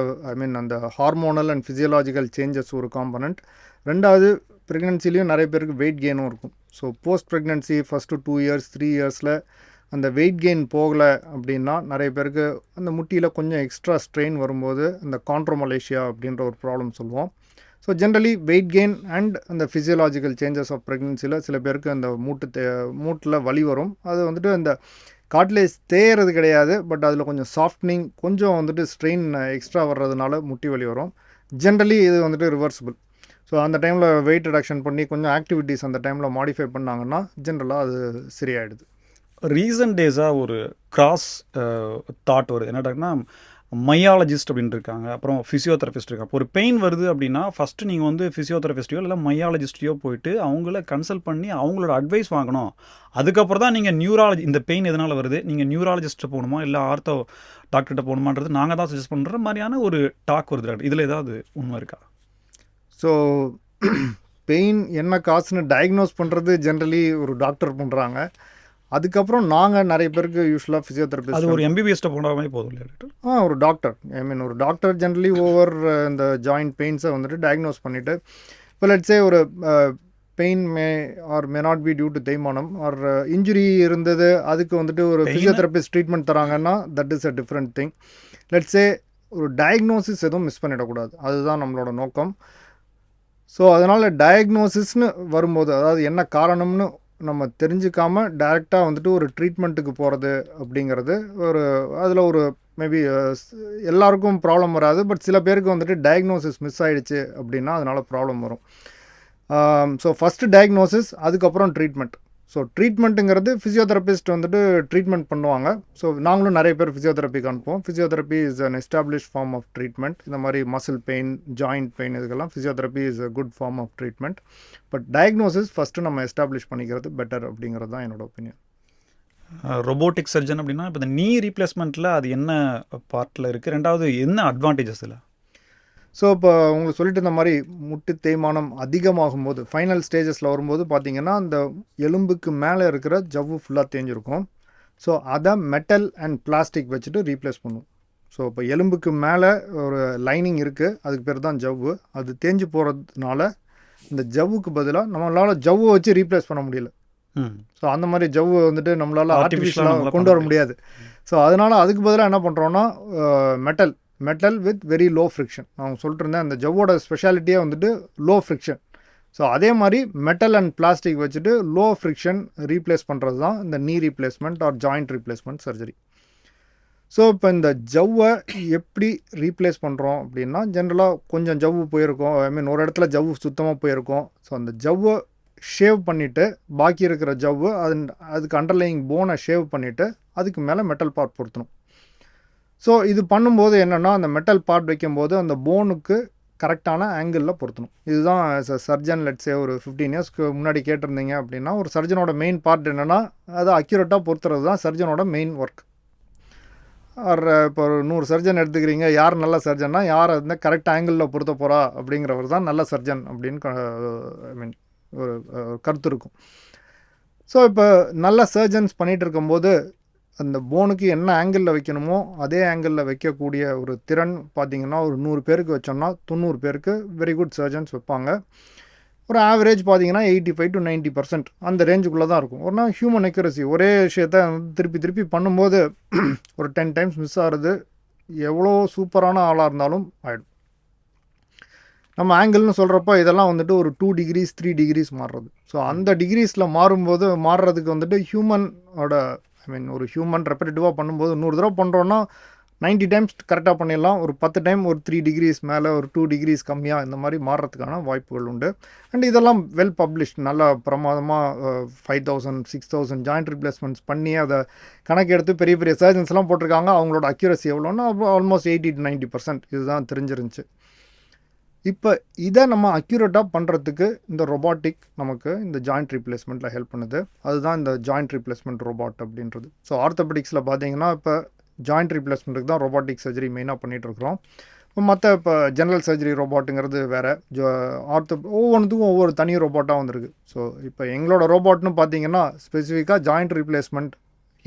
அந்த ஹார்மோனல் அண்ட் ஃபிசியலாஜிக்கல் சேஞ்சஸ் ஒரு காம்பனண்ட். ரெண்டாவது ப்ரெக்னென்சிலையும் நிறைய பேருக்கு வெயிட் கெயினும் இருக்கும். So post pregnancy first 2 years 3 இயர்ஸில் அந்த வெயிட் கெயின் போகலை அப்படின்னா நிறைய பேருக்கு அந்த முட்டியில் கொஞ்சம் எக்ஸ்ட்ரா ஸ்ட்ரெயின் வரும்போது அந்த கான்ட்ரோமலேஷியா அப்படின்ற ஒரு ப்ராப்ளம் சொல்லுவோம். So generally weight gain and அந்த ஃபிசியலாஜிக்கல் சேஞ்சஸ் ஆஃப் ப்ரெக்னென்சியில் சில பேருக்கு அந்த மூட்டில் வலி வரும். அது வந்துட்டு அந்த காட்லேஜ் தேயறது கிடையாது, பட் அதில் கொஞ்சம் சாஃப்ட்னிங், கொஞ்சம் வந்துட்டு ஸ்ட்ரெயின் எக்ஸ்ட்ரா வர்றதுனால முட்டி வலி வரும். ஜென்ரலி இது வந்துட்டு ரிவர்சிபிள். ஸோ அந்த டைமில் வெயிட் ரிடக்ஷன் பண்ணி கொஞ்சம் ஆக்டிவிட்டீஸ் அந்த டைமில் மாடிஃபை பண்ணாங்கன்னா ஜென்ரலாக அது சரியாயிடுது. ரீசன்ட் டேஸாக ஒரு கிராஸ் தாட் வருது என்னடான்னா, மையாலஜிஸ்ட் அப்படின்னு இருக்காங்க, அப்புறம் ஃபிசியோதெரபிஸ்ட் இருக்காங்க. ஒரு பெயின் வருது அப்படின்னா ஃபஸ்ட்டு நீங்கள் வந்து ஃபிசியோதெரபிஸ்ட்டையோ இல்லை மையாலஜிஸ்ட்டையோ போயிட்டு அவங்கள கன்சல்ட் பண்ணி அவங்களோட அட்வைஸ் வாங்கணும். அதுக்கப்புறம் தான் நீங்கள் நியூராலஜி, இந்த பெயின் எதனால் வருது, நீங்கள் நியூராலஜிஸ்ட்டை போகணுமா இல்லை ஆர்த்தோ டாக்டர்கிட்ட போகணுமான்றது நாங்கள் தான் சஜஸ்ட் பண்ணுற மாதிரியான ஒரு டாக் வருது டாக்டர். இதில் ஏதாவது உண்மை இருக்கா? ஸோ பெயின் என்ன காசுன்னு டயக்னோஸ் பண்ணுறது ஜென்ரலி ஒரு டாக்டர் பண்ணுறாங்க. அதுக்கப்புறம் நாங்கள் நிறைய பேருக்கு யூஸ்வலாக ஃபிசியோதெரபிஸ்ட், அது ஒரு எம்பிபிஎஸ்ட்டை போனாலே போதும் இல்லையா டாக்டர்? ஒரு டாக்டர் ஒரு டாக்டர் ஜென்ரலி ஓவர் இந்த ஜாயிண்ட் பெயின்ஸை வந்துட்டு டயக்னோஸ் பண்ணிவிட்டு, இப்போ லெட்ஸே ஒரு pain may not be due to தேய்மானம் ஆர் இன்ஜுரி இருந்தது, அதுக்கு வந்துட்டு ஒரு ஃபிசியோதெரபிஸ்ட் ட்ரீட்மெண்ட் தராங்கன்னா that is a different thing. Let's say ஒரு டயக்னோசிஸ் எதுவும் மிஸ் பண்ணிடக்கூடாது, அதுதான் நம்மளோட நோக்கம். ஸோ அதனால் டயக்னோசிஸ்னு வரும்போது, அதாவது என்ன காரணம்னு நம்ம தெரிஞ்சுக்காமல் டைரெக்டாக வந்துட்டு ஒரு ட்ரீட்மெண்ட்டுக்கு போகிறது அப்படிங்கிறது ஒரு அதில் ஒரு மேபி எல்லாருக்கும் ப்ராப்ளம் வராது. பட் சில பேருக்கு வந்துட்டு டயக்னோசிஸ் மிஸ் ஆகிடுச்சு அப்படின்னா அதனால் ப்ராப்ளம் வரும். ஸோ ஃபஸ்ட்டு டயக்னோசிஸ், அதுக்கப்புறம் ட்ரீட்மெண்ட். ஸோ ட்ரீட்மெண்ட்டுங்கிறது ஃபிசியோதெரபிஸ்ட் வந்துட்டு ட்ரீட்மெண்ட் பண்ணுவாங்க. ஸோ நாங்களும் நிறைய பேர் ஃபிசியோதெரப்பிக்கு அனுப்புவோம். Physiotherapy is an establish form of treatment. இந்த மாதிரி மசில் பெயின், ஜாயிண்ட் பெயின், இதுக்கெல்லாம் physiotherapy is a good form of treatment. But diagnosis first நம்ம எஸ்டாப்ளிஷ் பண்ணிக்கிறது பெட்டர் அப்படிங்கிறது தான் என்னோட ஒப்பீனியன். ரொபோட்டிக் சர்ஜன் அப்படின்னா இப்போ இந்த நீ ரீப்ளேஸ்மெண்ட்டில் அது என்ன பார்ட்டில் இருக்குது, ரெண்டாவது என்ன அட்வான்டேஜஸ் இல்லை? ஸோ இப்போ உங்களுக்கு சொல்லிட்டு இந்த மாதிரி முட்டு தேய்மானம் அதிகமாகும் போது, ஃபைனல் ஸ்டேஜஸில் வரும்போது பார்த்தீங்கன்னா அந்த எலும்புக்கு மேலே இருக்கிற ஜவ்வு ஃபுல்லாக தேஞ்சிருக்கும். ஸோ அதை மெட்டல் அண்ட் பிளாஸ்டிக் வச்சுட்டு ரீப்ளேஸ் பண்ணுவோம். ஸோ இப்போ எலும்புக்கு மேலே ஒரு லைனிங் இருக்குது, அதுக்கு பேர் தான் ஜவ்வு. அது தேஞ்சு போகிறதுனால இந்த ஜவ்வுக்கு பதிலாக நம்மளால் ஜவ்வை வச்சு ரீப்ளேஸ் பண்ண முடியல. ஸோ அந்த மாதிரி ஜவ்வு வந்துட்டு நம்மளால் ஆர்டிஃபிஷியலாக கொண்டு வர முடியாது. ஸோ அதனால் அதுக்கு பதிலாக என்ன பண்ணுறோன்னா metal with very low friction. நான் சொல்லிட்டு இருந்தேன், அந்த ஜவ்வோட ஸ்பெஷாலிட்டியே வந்துட்டு லோ ஃப்ரிக்ஷன். ஸோ அதே மாதிரி மெட்டல் அண்ட் பிளாஸ்டிக் வச்சுட்டு லோ ஃப்ரிக்ஷன் ரீப்ளேஸ் பண்ணுறது தான் இந்த knee replacement or joint replacement surgery. So இப்போ இந்த ஜவ்வை எப்படி ரீப்ளேஸ் பண்ணுறோம் அப்படின்னா, ஜென்ரலாக கொஞ்சம் ஜவ்வு போயிருக்கும், ஐ மீன் ஒரு இடத்துல ஜவ்வு சுத்தமாக போயிருக்கும். ஸோ அந்த ஜவ்வை ஷேவ் பண்ணிவிட்டு பாக்கி இருக்கிற ஜவ்வு அதுக்கு அண்டர்லையிங் போனை ஷேவ் பண்ணிவிட்டு அதுக்கு மேலே மெட்டல் பார்ட் பொருத்தணும். ஸோ இது பண்ணும்போது என்னென்னா, அந்த மெட்டல் பார்ட் வைக்கும்போது அந்த போனுக்கு கரெக்டான ஆங்கிளில் பொருத்தணும். இதுதான் சர்ஜன் லெட்ஸே ஒரு 15 இயர்ஸ்க்கு முன்னாடி கேட்டிருந்தீங்க அப்படின்னா, ஒரு சர்ஜனோட மெயின் பார்ட் என்னென்னா அதை அக்யூரேட்டாக பொறுத்துறது தான் சர்ஜனோட மெயின் ஒர்க். இப்போ ஒரு 100 சர்ஜன் எடுத்துக்கிறீங்க, யார் நல்ல சர்ஜன்னா யார் வந்து கரெக்ட் ஆங்கிளில் பொருத்த போகிறா அப்படிங்கிறவர் தான் நல்ல சர்ஜன் அப்படின்னு ஐ மீன் ஒரு கருத்து இருக்கும். ஸோ இப்போ நல்ல சர்ஜன்ஸ் பண்ணிகிட்டு இருக்கும்போது அந்த போனுக்கு என்ன ஆங்கிளில் வைக்கணுமோ அதே ஆங்கிளில் வைக்கக்கூடிய ஒரு திறன் பார்த்திங்கன்னா, ஒரு 100 பேருக்கு வச்சோம்னா 90 பேருக்கு வெரி குட் சர்ஜன்ஸ் வைப்பாங்க. ஒரு ஆவரேஜ் பார்த்திங்கன்னா 85 to 90% அந்த ரேஞ்சுக்குள்ளே தான் இருக்கும். ஒரு நாள் ஹியூமன் அக்யூரசி ஒரே விஷயத்த திருப்பி திருப்பி பண்ணும்போது ஒரு 10 டைம்ஸ் மிஸ் ஆகிறது எவ்வளோ சூப்பரான ஆளாக இருந்தாலும் ஆகிடும். நம்ம ஆங்கிள்னு சொல்கிறப்ப இதெல்லாம் வந்துட்டு ஒரு 2 degrees 3 degrees மாறுறது. ஸோ அந்த டிகிரீஸில் மாறுறதுக்கு வந்துட்டு ஹியூமனோட ஐ மீன் ஒரு ஹியூமன் ரெப்படேட்டிவாக பண்ணும்போது 100 தடவை பண்ணுறோன்னா 90 டைம்ஸ் கரெக்டாக பண்ணிடலாம். ஒரு 10 டைம் ஒரு 3 degrees மேலே, ஒரு 2 degrees கம்மியாக, இந்த மாதிரி மாறுறதுக்கான வாய்ப்புகள் உண்டு. அண்ட் இதெல்லாம் வெல் பப்ளிஷ்ட், நல்லா பிரமாதமாக 5000 6000 ஜாயிண்ட் ரிப்ளேஸ்மெண்ட்ஸ் பண்ணி அதை கணக்கெடுத்து பெரிய பெரிய சர்ஜன்ஸ்லாம் போட்டிருக்காங்க. அவங்களோட அக்யூரசி எவ்வளோன்னா ஆல்மோஸ்ட் 80 to 90% இதுதான் தெரிஞ்சிருந்துச்சு. இப்போ இதை நம்ம அக்யூரேட்டாக பண்ணுறதுக்கு இந்த ரொபாட்டிக் நமக்கு இந்த ஜாயிண்ட் ரீப்ளேஸ்மெண்ட்டில் ஹெல்ப் பண்ணுது. அதுதான் இந்த ஜாயிண்ட் ரீப்ளேஸ்மெண்ட் ரொபாட் அப்படின்றது. ஸோ ஆர்த்தோபெடிக்ஸில் பார்த்தீங்கன்னா இப்போ ஜாயிண்ட் ரீப்ளேஸ்மெண்ட்டுக்கு தான் ரொபாட்டிக் சர்ஜரி மெயினாக பண்ணிகிட்ருக்குறோம். இப்போ ஜென்ரல் சர்ஜரி ரொபாட்டுங்கிறது வேறு, ஒவ்வொன்றுத்துக்கும் ஒவ்வொரு தனி ரொபாட்டாக வந்திருக்கு. ஸோ இப்போ எங்களோட ரொபாட்னு பார்த்தீங்கன்னா ஸ்பெசிஃபிக்காக joint replacement,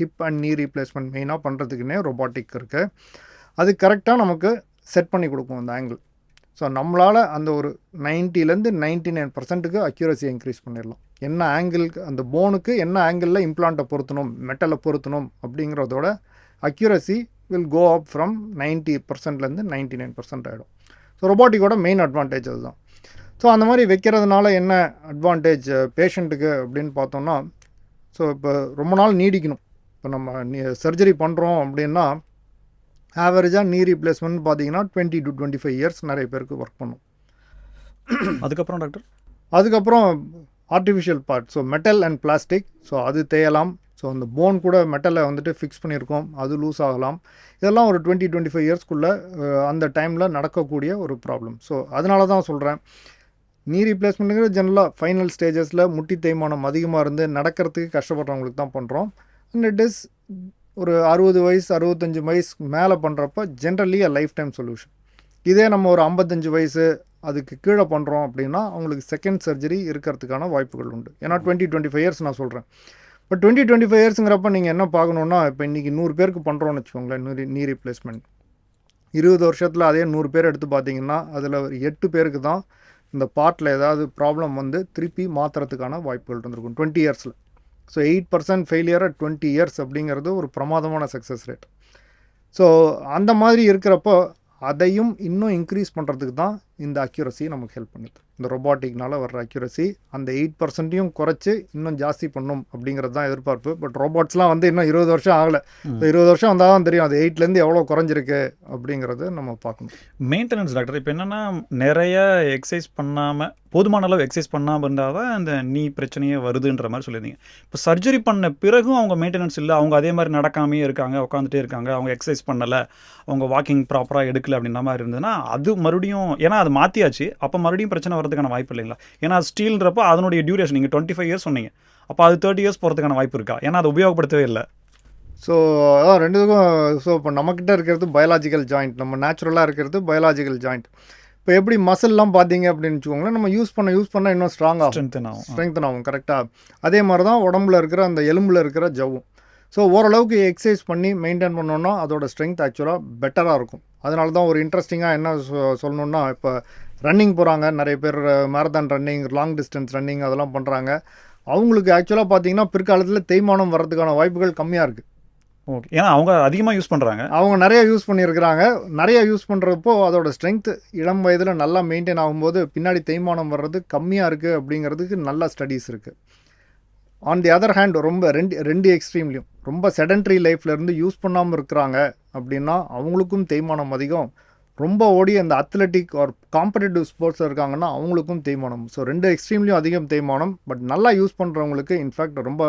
hip and knee replacement மெயினாக பண்ணுறதுக்குன்னே ரொபாட்டிக் இருக்குது. அது கரெக்டாக நமக்கு செட் பண்ணி கொடுக்கும் அந்த ஆங்கிள். ஸோ நம்மளால் அந்த ஒரு 90லேருந்து 99%க்கு அக்யூரஸியை இன்க்ரீஸ் பண்ணிடலாம். என்ன ஆங்கிளுக்கு அந்த போனுக்கு என்ன ஆங்கிளில் இம்ப்ளான்ட்டை பொருத்தணும், மெட்டலை பொருத்தணும் அப்படிங்கிறதோட accuracy will go up from 90%லேருந்து 99% ஆகிடும். ஸோ ரொபாட்டிக்கோட மெயின் அட்வான்டேஜ் அதுதான். ஸோ அந்த மாதிரி வைக்கிறதுனால என்ன அட்வான்டேஜ் பேஷண்ட்டுக்கு அப்படின்னு பார்த்தோம்னா, ஸோ இப்போ ரொம்ப நாள் நீடிக்கணும். இப்போ நம்ம சர்ஜரி பண்ணுறோம் அப்படின்னா ஆவரேஜாக நீ ரீப்ளேஸ்மெண்ட் பார்த்தீங்கன்னா 20 to 25 இயர்ஸ் நிறைய பேருக்கு ஒர்க் பண்ணும். அதுக்கப்புறம் டாக்டர், அதுக்கப்புறம் artificial part, so metal and plastic, so அது தேயலாம். ஸோ அந்த போன் கூட மெட்டலை வந்துட்டு ஃபிக்ஸ் பண்ணியிருக்கோம், அது லூஸ் ஆகலாம். இதெல்லாம் ஒரு 20-25 இயர்ஸ்க்குள்ளே அந்த டைமில் நடக்கக்கூடிய ஒரு ப்ராப்ளம். ஸோ அதனால தான் சொல்கிறேன், நீ ரீப்ளேஸ்மெண்ட்டுங்கிற ஜென்ரலாக ஃபைனல் ஸ்டேஜஸில் முட்டி தேய்மானம் அதிகமாக இருந்து நடக்கிறதுக்கு கஷ்டப்படுறவங்களுக்கு தான் பண்ணுறோம். அண்ட் இட் இஸ் ஒரு 60 வயசு 65 வயசு மேலே பண்ணுறப்ப ஜென்ரலி லைஃப் டைம் சொல்யூஷன். இதே நம்ம ஒரு 55 வயசு அதுக்கு கீழே பண்ணுறோம் அப்படின்னா அவங்களுக்கு செகண்ட் சர்ஜரி இருக்கிறதுக்கான வாய்ப்புகள் உண்டு. ஏன்னா 20-25 இயர்ஸ் நான் சொல்கிறேன். பட் 20-25 இயர்ஸுங்கிறப்ப நீங்கள் என்ன பார்க்கணுன்னா, இப்போ இன்றைக்கி 100 பேருக்கு பண்ணுறோன்னு வச்சுக்கோங்களேன் நீ ரீப்ளேஸ்மெண்ட். 20 வருஷத்தில் அதே 100 பேர் எடுத்து பார்த்தீங்கன்னா அதில் ஒரு 8 பேருக்கு தான் இந்த பார்ட்டில் ஏதாவது ப்ராப்ளம் வந்து திருப்பி மாற்றுறதுக்கான வாய்ப்புகள் இருந்திருக்கும் 20 இயர்ஸில். ஸோ 8% ஃபெயிலியர் அட் 20 இயர்ஸ் அப்படிங்கிறது ஒரு பிரமாதமான சக்ஸஸ் ரேட். ஸோ அந்த மாதிரி இருக்கிறப்போ அதையும் இன்னும் இன்க்ரீஸ் பண்ணுறதுக்கு தான் இந்த அக்யூரசி நமக்கு ஹெல்ப் பண்ணுது. இந்த ரொபாட்டிக்னால வர்ற அக்யூரசி அந்த 8%யும் குறைச்சி இன்னும் ஜாஸ்தி பண்ணும் அப்படிங்கிறது தான் எதிர்பார்ப்பு. பட் ரோபோட்ஸ்லாம் வந்து இன்னும் 20 வருஷம் ஆகலை. 20 வருஷம் வந்தால் தான் தெரியும் அது 8லேருந்து எவ்வளோ குறைஞ்சிருக்கு அப்படிங்கிறது நம்ம பார்க்கணும். மெயின்டெனன்ஸ் டாக்டர் இப்போ என்னென்னா நிறைய எக்ஸசைஸ் பண்ணாமல், போதுமான அளவு எக்ஸசைஸ் பண்ணாமல் இருந்தால் தான் இந்த நீ பிரச்சனையே வருதுன்ற மாதிரி சொல்லியிருந்தீங்க. இப்போ சர்ஜரி பண்ண பிறகும் அவங்க மெயின்டெனன்ஸ் இல்லை, அவங்க அதே மாதிரி நடக்காமே இருக்காங்க, உட்காந்துட்டே இருக்காங்க, அவங்க எக்ஸசைஸ் பண்ணலை, அவங்க வாக்கிங் ப்ராப்பராக எடுக்கலை அப்படின்ற மாதிரி இருந்ததுன்னா அது மறுபடியும், ஏன்னா அது மாற்றியாச்சு, அப்போ மறுபடியும் பிரச்சனை வரதுக்கான வாய்ப்பு இல்லைங்களா? ஏன்னா அது ஸ்டீல்ன்றப்போ அதனுடைய டியூரேஷன் நீங்கள் 25 இயர்ஸ் சொன்னீங்க, அப்போ அது 30 இயர்ஸ் போகிறதுக்கான வாய்ப்பு இருக்கா? ஏன்னா அது உபயோகப்படுத்தவே இல்லை. ஸோ அதான் ரெண்டுக்கும். ஸோ இப்போ நம்மக்கிட்ட இருக்கிறது பயாலாஜிக்கல் ஜாயிண்ட், நம்ம நேச்சுரலாக இருக்கிறது பயாலாஜிக்கல் ஜாயிண்ட். இப்போ எப்படி மசில்லாம் பார்த்தீங்க அப்படின்னு வச்சுக்கோங்களேன், நம்ம யூஸ் பண்ண இன்னும் ஸ்ட்ராங் ஆகும், ஸ்ட்ரென்தன் ஆகும். கரெக்டாக அதே மாதிரி தான் உடம்புல இருக்கிற அந்த எலும்பில் இருக்கிற ஜவ்வும். ஸோ ஓரளவுக்கு எக்ஸசைஸ் பண்ணி மெயின்டைன் பண்ணோன்னா அதோட ஸ்ட்ரென்த் ஆக்சுவலாக பெட்டராக இருக்கும். அதனால தான் ஒரு இன்ட்ரெஸ்டிங்காக என்ன சொல்லணுன்னா, இப்போ ரன்னிங் போகிறாங்க நிறைய பேர், marathon running, long distance running அதெல்லாம் பண்ணுறாங்க. அவங்களுக்கு ஆக்சுவலாக பார்த்தீங்கன்னா பிற்காலத்தில் தேய்மானம் வர்றதுக்கான வாய்ப்புகள் கம்மியாக இருக்குது. ஓகே, ஏன்னா அவங்க அதிகமாக யூஸ் பண்ணுறாங்க, அவங்க நிறைய யூஸ் பண்ணியிருக்கிறாங்க. நிறைய யூஸ் பண்ணுறப்போ அதோட ஸ்ட்ரென்த் இளம் வயதில் நல்லா மெயின்டைன் ஆகும்போது பின்னாடி தேய்மானம் வர்றது கம்மியாக இருக்குது அப்படிங்கிறதுக்கு நல்ல ஸ்டடீஸ் இருக்குது. ஆன் தி அதர் ஹேண்ட் ரொம்ப ரெண்டு எக்ஸ்ட்ரீம்லையும் ரொம்ப செடன்ட்ரி லைஃப்லேருந்து யூஸ் பண்ணாமல் இருக்கிறாங்க அப்படின்னா அவங்களுக்கும் தேய்மானம் அதிகம். ரொம்ப ஓடி அந்த அத்லெட்டிக் ஆர் காம்படிட்டிவ் ஸ்போர்ட்ஸில் இருக்காங்கன்னா அவங்களுக்கும் தேய்மானம். ஸோ ரெண்டு எக்ஸ்ட்ரீம்லையும் அதிகம் தேய்மானம். பட் நல்லா யூஸ் பண்ணுறவங்களுக்கு இன்ஃபேக்ட் ரொம்ப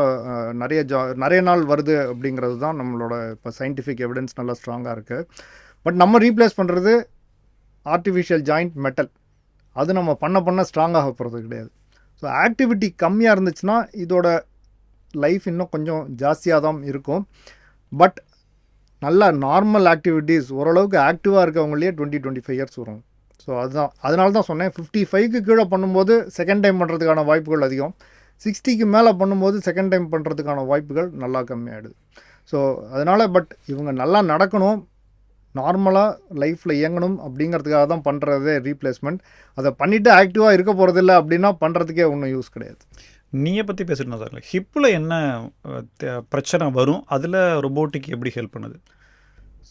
நிறைய நாள் வருது அப்படிங்கிறது தான் நம்மளோட இப்போ சயின்டிஃபிக் எவிடன்ஸ் நல்லா ஸ்ட்ராங்காக இருக்குது. பட் நம்ம ரீப்ளேஸ் பண்ணுறது ஆர்டிஃபிஷியல் ஜாயிண்ட் மெட்டல், அது நம்ம பண்ண ஸ்ட்ராங்காக போகிறது கிடையாது. ஸோ ஆக்டிவிட்டி கம்மியாக இருந்துச்சுன்னா இதோட லைஃப் இன்னும் கொஞ்சம் ஜாஸ்தியாக தான் இருக்கும். பட் நல்ல நார்மல் ஆக்டிவிட்டீஸ் ஓரளவுக்கு ஆக்டிவாக இருக்கவங்களே 20-25 இயர்ஸ் வரும். ஸோ அதனால தான் சொன்னேன் 55க்கு கீழே பண்ணும்போது செகண்ட் டைம் பண்ணுறதுக்கான வாய்ப்புகள் அதிகம், 60க்கு மேலே பண்ணும்போது செகண்ட் டைம் பண்ணுறதுக்கான வாய்ப்புகள் நல்லா கம்மியாகிடுது. ஸோ அதனால் பட் இவங்க நல்லா நடக்கணும், நார்மலாக லைஃப்பில் இயங்கணும் அப்படிங்கிறதுக்காக தான் பண்ணுறதே ரீப்ளேஸ்மெண்ட். அதை பண்ணிவிட்டு ஆக்டிவாக இருக்க போகிறதில்ல அப்படின்னா பண்ணுறதுக்கே ஒன்றும் யூஸ் கிடையாது. நீயை பற்றி பேசிட்டு சார், ஹிப்பில் என்ன பிரச்சனை வரும், அதில் ரொபோட்டிக் எப்படி ஹெல்ப் பண்ணுது?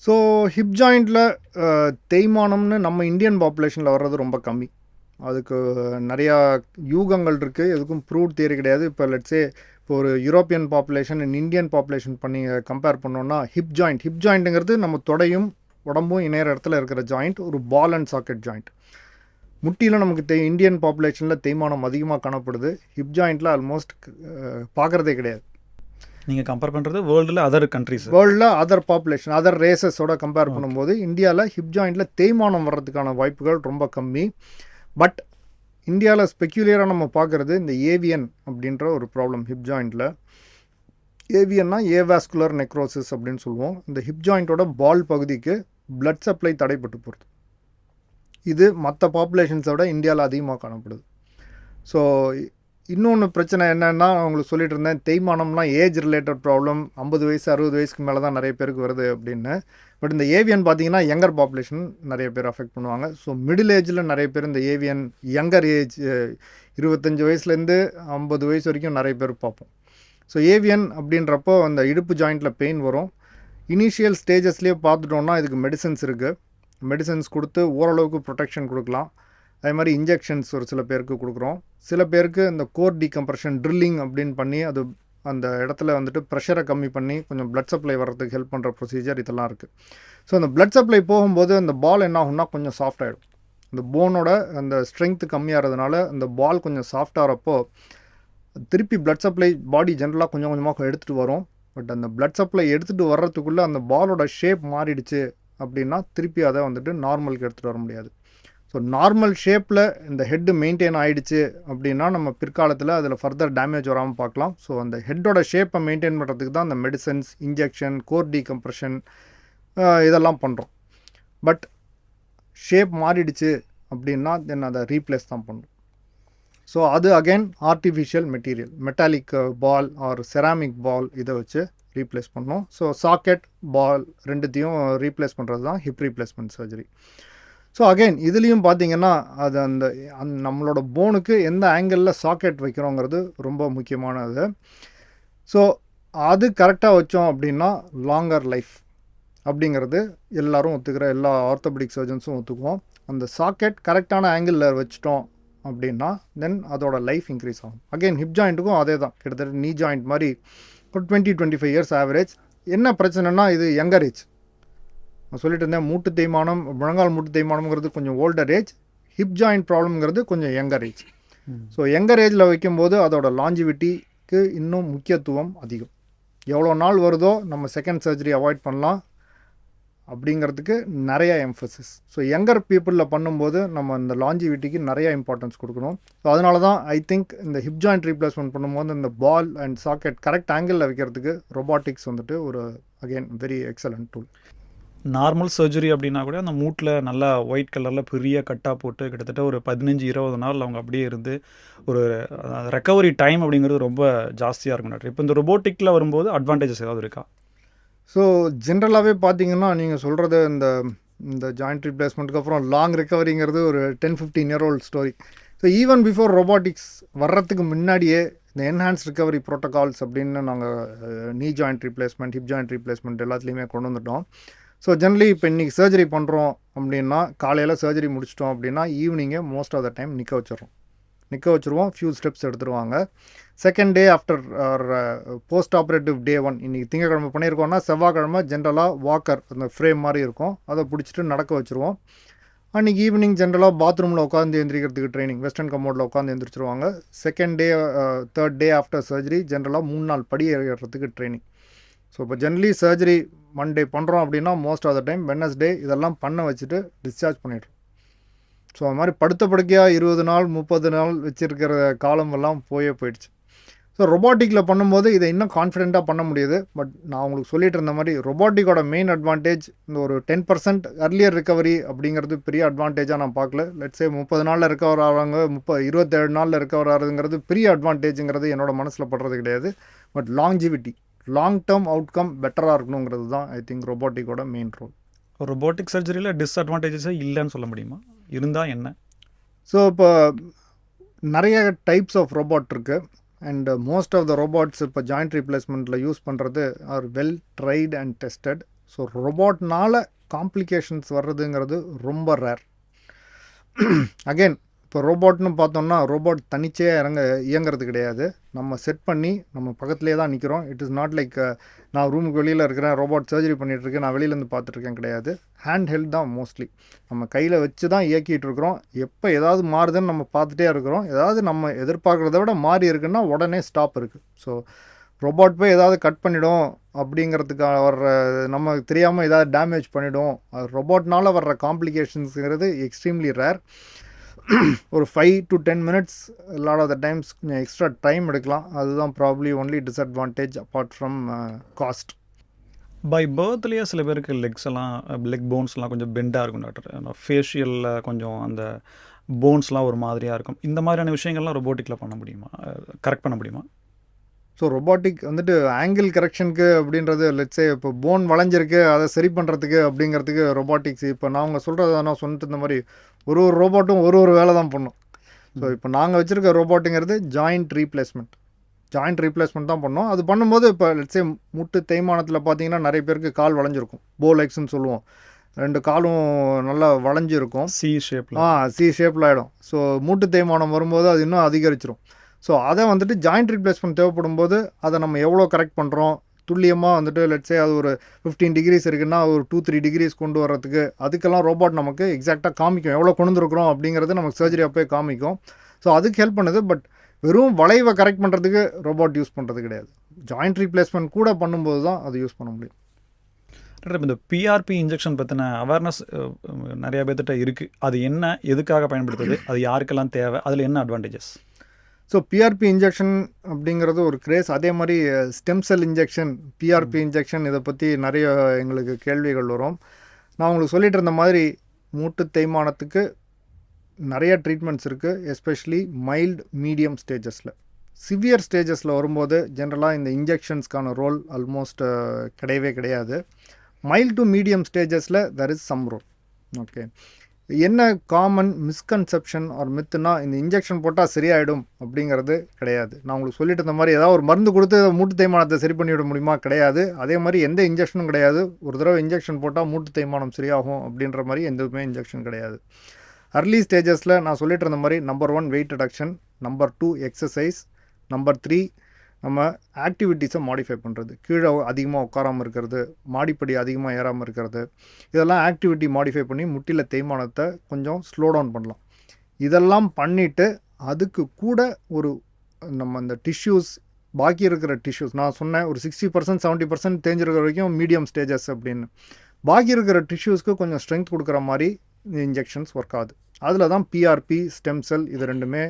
ஸோ ஹிப் ஜாயிண்டில் தேய்மானம்னு நம்ம இந்தியன் பாப்புலேஷனில் வர்றது ரொம்ப கம்மி. அதுக்கு நிறையா யூகங்கள் இருக்குது, எதுக்கும் ப்ரூவ் தியரி கிடையாது. இப்போ லெட்ஸே இப்போ ஒரு யூரோப்பியன் பாப்புலேஷன் இந்தியன் பாப்புலேஷன் பண்ணி கம்பேர் பண்ணோன்னா ஹிப் ஜாயிண்ட்டுங்கிறது நம்ம தொடையும் உடம்பும் இணையிற இடத்துல இருக்கிற ஜாயிண்ட், ஒரு பால் அண்ட் சாக்கெட் ஜாயிண்ட். முட்டியில் நமக்கு இந்தியன் பாப்புலேஷனில் தேய்மானம் அதிகமாக காணப்படுது, ஹிப் ஜாயிண்டில் ஆல்மோஸ்ட் பார்க்குறதே கிடையாது. நீங்கள் கம்பேர் பண்ணுறது வேர்ல்டில் அதர் பாப்புலேஷன் அதர் ரேசஸோட கம்பேர் பண்ணும்போது இந்தியாவில் ஹிப் ஜாயிண்டில் தேய்மானம் வர்றதுக்கான வாய்ப்புகள் ரொம்ப கம்மி. பட் இந்தியாவில் ஸ்பெக்யூலியராக நம்ம பார்க்குறது இந்த ஏவியன் அப்படின்ற ஒரு ப்ராப்ளம் ஹிப் ஜாயிண்டில். ஏவியன்னா ஏவாஸ்குலர் நெக்ரோசிஸ் அப்படின்னு சொல்லுவோம். இந்த ஹிப் ஜாயிண்ட்டோட பால் பகுதிக்கு பிளட் சப்ளை தடைப்பட்டு போகிறது. இது மற்ற பாப்புலேஷன்ஸோட இந்தியாவில் அதிகமாக காணப்படுது. ஸோ இன்னொன்று பிரச்சனை என்னென்னா, அவங்களுக்கு சொல்லிட்டு இருந்தேன் தேய்மானம்லாம் ஏஜ் ரிலேட்டட் ப்ராப்ளம், 50 வயசு 60 வயசுக்கு மேலே தான் நிறைய பேருக்கு வருது அப்படின்னு. பட் இந்த ஏவியன் பார்த்தீங்கன்னா யங்கர் பாப்புலேஷன் நிறைய பேர் அஃபெக்ட் பண்ணுவாங்க. ஸோ மிடில் ஏஜில் நிறைய பேர் இந்த ஏவியன் யங்கர் ஏஜ் 25 வயசுலேருந்து 50 வயசு வரைக்கும் நிறைய பேர் பார்ப்போம். ஸோ ஏவியன் அப்படின்றப்போ அந்த இடுப்பு ஜாயிண்டில் பெயின் வரும். இனிஷியல் ஸ்டேஜஸ்லேயே பார்த்துட்டோன்னா இதுக்கு மெடிசன்ஸ் இருக்குது, மெடிசன்ஸ் கொடுத்து ஓரளவுக்கு ப்ரொடெக்ஷன் கொடுக்கலாம். அதே மாதிரி இன்ஜெக்ஷன்ஸ் ஒரு சில பேருக்கு கொடுக்குறோம். சில பேருக்கு இந்த கோர் டீகம்ப்ரெஷன் ட்ரில்லிங் அப்படின்னு பண்ணி அது அந்த இடத்துல வந்துட்டு ப்ரெஷரை கம்மி பண்ணி கொஞ்சம் பிளட் சப்ளை வர்றதுக்கு ஹெல்ப் பண்ணுற ப்ரொசீஜர் இதெல்லாம் இருக்குது. ஸோ அந்த பிளட் சப்ளை போகும்போது அந்த பால் என்ன ஆகும்னா கொஞ்சம் சாஃப்ட் ஆகிடும். இந்த போனோட அந்த ஸ்ட்ரென்த்து கம்மியாகிறதுனால அந்த பால் கொஞ்சம் சாஃப்டாகிறப்போ திருப்பி பிளட் சப்ளை பாடி ஜென்ரலாக கொஞ்சம் கொஞ்சமாக எடுத்துகிட்டு வரும். பட் அந்த பிளட் சப்ளை எடுத்துகிட்டு வர்றதுக்குள்ளே அந்த பாலோட ஷேப் மாறிடுச்சு அப்படின்னா திருப்பி அதை வந்துட்டு நார்மலுக்கு எடுத்துகிட்டு வர முடியாது. ஸோ நார்மல் ஷேப்பில் இந்த ஹெட்டு மெயின்டைன் ஆகிடுச்சு அப்படின்னா நம்ம பிற்காலத்தில் அதில் ஃபர்தர் டேமேஜ் வராமல் பார்க்கலாம். ஸோ அந்த ஹெட்டோட ஷேப்பை மெயின்டைன் பண்ணுறதுக்கு தான் அந்த மெடிசன்ஸ், இன்ஜெக்ஷன், கோர் டீகம்ப்ரெஷன் இதெல்லாம் பண்ணுறோம். பட் ஷேப் மாறிடுச்சு அப்படின்னா தென் அதை ரீப்ளேஸ் தான் பண்ணுறோம். ஸோ அது again artificial material, metallic ball or ceramic பால் இதை வச்சு ரீப்ளேஸ் பண்ணோம். ஸோ சாக்கெட் பால் ரெண்டுத்தையும் ரீப்ளேஸ் பண்ணுறது தான் hip replacement surgery. So again இதுலேயும் பார்த்தீங்கன்னா அது அந்த நம்மளோட போனுக்கு எந்த ஆங்கிளில் சாக்கெட் வைக்கிறோங்கிறது ரொம்ப முக்கியமானது. ஸோ அது கரெக்டாக வச்சோம் அப்படின்னா லாங்கர் லைஃப். அப்படிங்கிறது எல்லாரும் ஒத்துக்கிற எல்லா ஆர்த்தோபெடிக் சர்ஜன்ஸும் ஒத்துக்குவோம். அந்த சாக்கெட் கரெக்டான ஆங்கிளில் வச்சிட்டோம் அப்படின்னா தென் அதோட லைஃப் இன்க்ரீஸ் ஆகும். அகெயின் ஹிப் ஜாயிண்ட்டுக்கும் அதே தான், கிட்டத்தட்ட நீ ஜாயிண்ட் மாதிரி ஒரு 20-25 இயர்ஸ் ஆவரேஜ். என்ன பிரச்சனைனா இது யங்கர் ஏஜ். நான் சொல்லிட்டு இருந்தேன், மூட்டு தேய்மானம், முழங்கால் மூட்டு தேய்மானம்ங்கிறது கொஞ்சம் ஓல்டர் ஏஜ், ஹிப் ஜாயிண்ட் ப்ராப்ளம்ங்கிறது கொஞ்சம் யங்கர் ஏஜ். ஸோ யங்கர் ஏஜில் வைக்கும்போது அதோட லாஞ்சிவிட்டிக்கு இன்னும் முக்கியத்துவம் அதிகம். எவ்வளோ நாள் வருதோ நம்ம செகண்ட் சர்ஜரி அவாய்ட் பண்ணலாம் அப்படிங்கிறதுக்கு நிறைய எம்ஃபசிஸ். ஸோ யங்கர் பீப்புளில் பண்ணும்போது நம்ம இந்த லாஞ்சிவிட்டிக்கு நிறைய இம்பார்ட்டன்ஸ் கொடுக்கணும். ஸோ அதனால தான் ஐ திங்க் இந்த ஹிப் ஜாயிண்ட் ரீப்ளேஸ்மெண்ட் பண்ணும்போது இந்த பால் அண்ட் சாக்கெட் கரெக்ட் ஆங்கிளில் வைக்கிறதுக்கு ரொபாட்டிக்ஸ் வந்துட்டு ஒரு again very excellent tool. Normal surgery அப்படின்னா கூட அந்த மூட்டில் நல்லா ஒயிட் கலரில் பெரிய கட்டாக போட்டு கிட்டத்தட்ட ஒரு 15-20 நாள் அவங்க அப்படியே இருந்து ஒரு ரெக்கவரி டைம் அப்படிங்கிறது ரொம்ப ஜாஸ்தியாக இருக்கும் டாக்டர். இப்போ இந்த ரொபோட்டிக்கில் வரும்போது அட்வான்டேஜஸ் ஏதாவது இருக்கா? ஸோ ஜென்ரலாகவே பார்த்தீங்கன்னா நீங்கள் சொல்கிறது இந்த ஜாயிண்ட் ரீப்ளேஸ்மெண்ட்டுக்கு அப்புறம் லாங் ரெக்கவரிங்கிறது ஒரு 10-15 year old story. So even before robotics வர்றதுக்கு முன்னாடியே இந்த என்ஹான்ஸ் ரிகவரி ப்ரோட்டோகால்ஸ் அப்படின்னு நாங்கள் நீ joint replacement, hip joint replacement எல்லாத்துலேயுமே கொண்டு வந்துட்டோம். ஸோ ஜென்ரலி இப்போ இன்றைக்கி சர்ஜரி பண்ணுறோம் அப்படின்னா காலையில் சர்ஜரி முடிச்சிட்டோம் அப்படின்னா ஈவினிங்கே மோஸ்ட் ஆஃப் த டைம் நிற்க வச்சுருவோம். ஃபியூ ஸ்டெப்ஸ் எடுத்துருவாங்க. Second day after post operative day 1, இன்றைக்கி திங்கக்கிழமை பண்ணியிருக்கோம்னா செவ்வாய்க்கிழமை ஜென்ரலாக வாக்கர் அந்த ஃப்ரேம் மாதிரி இருக்கும், அதை பிடிச்சிட்டு நடக்க வச்சுருவோம். அன்றைக்கி ஈவினிங் ஜென்ரலாக பாத்ரூமில் உட்காந்து எந்திரிக்கிறதுக்கு ட்ரைனிங், வெஸ்டர்ன் கமோடில் உட்காந்து எந்திரிச்சிருவாங்க. Second day third day after surgery ஜென்ரலாக 3 நாள் படி ஏறுறதுக்கு ட்ரைனிங். ஸோ இப்போ ஜென்ரலி சர்ஜரி மண்டே பண்ணுறோம் அப்படின்னா most of the time Wednesday இதெல்லாம் பண்ண வச்சுட்டு டிஸ்சார்ஜ் பண்ணிடுறோம். ஸோ அது மாதிரி படுத்த படுக்கையாக 20 நாள் 30 நாள் வச்சுருக்கிற காலமெல்லாம் போயிடுச்சு. ஸோ ரொபாட்டிக்கில் பண்ணும்போது இதை இன்னும் கான்ஃபிடெண்ட்டாக பண்ண முடியுது. பட் நான் உங்களுக்கு சொல்லிட்டு இருந்த மாதிரி ரொபாட்டிக்கோட மெயின் அட்வான்டேஜ் இந்த ஒரு 10% அர்லியர் ரிகவரி அப்படிங்கிறது பெரிய அட்வான்டேஜாக நான் பார்க்கல. லெட்ஸே 30 நாளில் ரிகவர் ஆகிறாங்க, 27 நாளில் ரிகவர் ஆகுதுங்கிறது பெரிய அட்வான்டேஜுங்கிறது என்னோட மனசில் படுறது கிடையாது. But longevity, long term outcome பெட்டராக இருக்கணுங்கிறது தான் ஐ திங்க் ரொபாட்டிக்கோட மெயின் ரோல். ரொபோட்டிக் சர்ஜரியில் டிஸ்அட்வான்டேஜஸே இல்லைன்னு சொல்ல முடியுமா? இருந்தால் என்ன? ஸோ இப்போ நிறைய டைப்ஸ் ஆஃப் ரோபாட் இருக்குது. And most of the robots இப்போ ஜாயிண்ட் ரீப்ளேஸ்மெண்ட்டில் யூஸ் பண்ணுறது are well tried and tested. So ரொபாட்னால காம்ப்ளிகேஷன்ஸ் வர்றதுங்கிறது ரொம்ப ரேர். அகெயின் இப்போ ரோபாட்னு பார்த்தோம்னா ரோபாட் தனிச்சையாக இயங்கிறது கிடையாது. நம்ம செட் பண்ணி நம்ம பக்கத்துலேயே தான் நிற்கிறோம். இட் இஸ் நாட் லைக் நான் ரூமுக்கு வெளியில் இருக்கிறேன், ரோபாட் சர்ஜரி பண்ணிகிட்ருக்கேன், நான் வெளியிலேருந்து பார்த்துட்ருக்கேன் கிடையாது. ஹேண்ட் ஹெல்ட் தான் மோஸ்ட்லி. நம்ம கையில் வச்சு தான் இயக்கிட்டு இருக்கிறோம். எப்போ ஏதாவது மாறுதுன்னு நம்ம பார்த்துட்டே இருக்கிறோம். ஏதாவது நம்ம எதிர்பார்க்குறத விட மாறி இருக்குன்னா உடனே ஸ்டாப் இருக்குது. ஸோ ரோபாட் போய் ஏதாவது கட் பண்ணிடும் அப்படிங்கிறதுக்காக வர்ற, நம்ம தெரியாமல் ஏதாவது டேமேஜ் பண்ணிடும், ரோபாட்னால் வர்ற காம்ப்ளிகேஷன்ஸுங்கிறது எக்ஸ்ட்ரீம்லி ரேர். ஒரு 5 to 10 minutes lot of the times கொஞ்சம் எக்ஸ்ட்ரா டைம் எடுக்கலாம். அதுதான் probably only disadvantage apart from cost. By பர்த்லேயே சில பேருக்கு லெக் போன்ஸ்லாம் கொஞ்சம் பெண்டாக இருக்கும் டாக்டர். ஃபேஷியலில் கொஞ்சம் அந்த போன்ஸ்லாம் ஒரு மாதிரியாக இருக்கும். இந்த மாதிரியான விஷயங்கள்லாம் ரொபோட்டிக்கில் பண்ண முடியுமா, கரெக்ட் பண்ண முடியுமா? ஸோ ரொபாட்டிக் வந்துட்டு ஆங்கிள் கரெக்ஷனுக்கு அப்படின்றது, லெட்ஸே இப்போ போன் வளைஞ்சிருக்கு அதை சரி பண்ணுறதுக்கு அப்படிங்கிறதுக்கு ரொபாட்டிக்ஸ், இப்போ நாங்கள் சொல்கிறத நான் சொன்னிட்டு இந்த மாதிரி ஒரு ரோபோட்டும் ஒரு வேலை தான் பண்ணும். ஸோ இப்போ நாங்கள் வச்சுருக்க ரோபோட்டுங்கிறது ஜாயிண்ட் ரீப்ளேஸ்மெண்ட் தான் பண்ணோம். அது பண்ணும்போது இப்போ லெட்ஸே முட்டு தேய்மானத்தில் பார்த்தீங்கன்னா நிறைய பேருக்கு கால் வளைஞ்சிருக்கும், போ லெக்ஸ்ன்னு சொல்லுவோம். 2 காலும் நல்லா வளைஞ்சிருக்கும், சி ஷேப்பில் ஆகிடும். ஸோ மூட்டு தேய்மானம் வரும்போது அது இன்னும் அதிகரிச்சிடும். ஸோ அதை வந்துட்டு ஜாயிண்ட் ரீப்ளேஸ்மெண்ட் தேவைப்படும் போது அதை நம்ம எவ்வளோ கரெக்ட் பண்ணுறோம், துல்லியமாக வந்துட்டு லெட்ஸே அது ஒரு 15 degrees இருக்குன்னா ஒரு 2-3 degrees கொண்டு வர்றதுக்கு அதுக்கெல்லாம் ரோபாட் நமக்கு எக்ஸாக்டாக காமிக்கும், எவ்வளோ கொண்டு வந்துருக்குறோம் அப்படிங்கிறது நமக்கு சர்ஜரி அப்போயே காமிக்கும். ஸோ அதுக்கு ஹெல்ப் பண்ணுது. பட் வெறும் வளைவை கரெக்ட் பண்ணுறதுக்கு ரோபாட் யூஸ் பண்ணுறது கிடையாது. ஜாயிண்ட் ரீப்ளேஸ்மெண்ட் கூட பண்ணும்போது தான் அது யூஸ் பண்ண முடியும். இந்த பிஆர்பி இன்ஜெக்ஷன் பற்றின அவேர்னஸ் நிறையா பேர்த்திட்ட இருக்குது. அது என்ன, எதுக்காக பயன்படுத்துது, அது யாருக்கெல்லாம் தேவை, அதில் என்ன அட்வான்டேஜஸ்? ஸோ பிஆர்பி இன்ஜெக்ஷன் அப்படிங்கிறது ஒரு கிரேஸ். அதே மாதிரி stem cell injection, PRP injection, இதை பற்றி நிறைய எங்களுக்கு கேள்விகள் வரும். நான் உங்களுக்கு சொல்லிட்டு இருந்த மாதிரி மூட்டு தேய்மானத்துக்கு நிறைய ட்ரீட்மெண்ட்ஸ் இருக்குது, எஸ்பெஷலி மைல்டு மீடியம் ஸ்டேஜஸில். சிவியர் ஸ்டேஜஸில் வரும்போது ஜென்ரலாக இந்த இன்ஜெக்ஷன்ஸ்க்கான ரோல் ஆல்மோஸ்ட் கிடையவே கிடையாது. மைல்டு டு மீடியம் ஸ்டேஜஸில் there is some role. Okay, என்ன காமன் மிஸ்கன்செப்ஷன் ஆர் மித்துனா இந்த இன்ஜெக்ஷன் போட்டால் சரியாயிடும் அப்படிங்கிறது கிடையாது. நான் உங்களுக்கு சொல்லிட்டு இருந்த மாதிரி ஏதாவது ஒரு மருந்து கொடுத்து மூட்டு தேய்மானத்தை சரி பண்ணிவிட முடியுமா? கிடையாது. அதே மாதிரி எந்த இன்ஜெக்ஷனும் கிடையாது. ஒரு தடவை இன்ஜெக்ஷன் போட்டால் மூட்டு தேய்மானம் சரியாகும் அப்படின்ற மாதிரி எதுவுமே இன்ஜெக்ஷன் கிடையாது. அர்லி ஸ்டேஜஸில் நான் சொல்லிட்டு இருந்த மாதிரி number 1 wait reduction, number 2 exercise, number 3 நம்ம ஆக்டிவிட்டீஸை மாடிஃபை பண்ணுறது, கீழே அதிகமாக உட்காராமல் இருக்கிறது, மாடிப்படி அதிகமாக ஏறாமல் இருக்கிறது, இதெல்லாம் ஆக்டிவிட்டி மாடிஃபை பண்ணி முட்டியில் தேய்மானத்தை கொஞ்சம் ஸ்லோ டவுன் பண்ணலாம். இதெல்லாம் பண்ணிவிட்டு அதுக்கு கூட ஒரு நம்ம இந்த டிஷ்யூஸ், பாக்கி இருக்கிற டிஷ்யூஸ் நான் சொன்னேன் ஒரு 60% 70% தேஞ்சிருக்கிற வரைக்கும் மீடியம் ஸ்டேஜஸ் அப்படின்னு. பாக்கி இருக்கிற டிஷ்யூஸ்க்கு கொஞ்சம் ஸ்ட்ரென்த் கொடுக்குற மாதிரி இன்ஜெக்ஷன்ஸ் ஒர்க் ஆகுது. அதில் தான் பிஆர்பி, ஸ்டெம் செல் இது ரெண்டுமே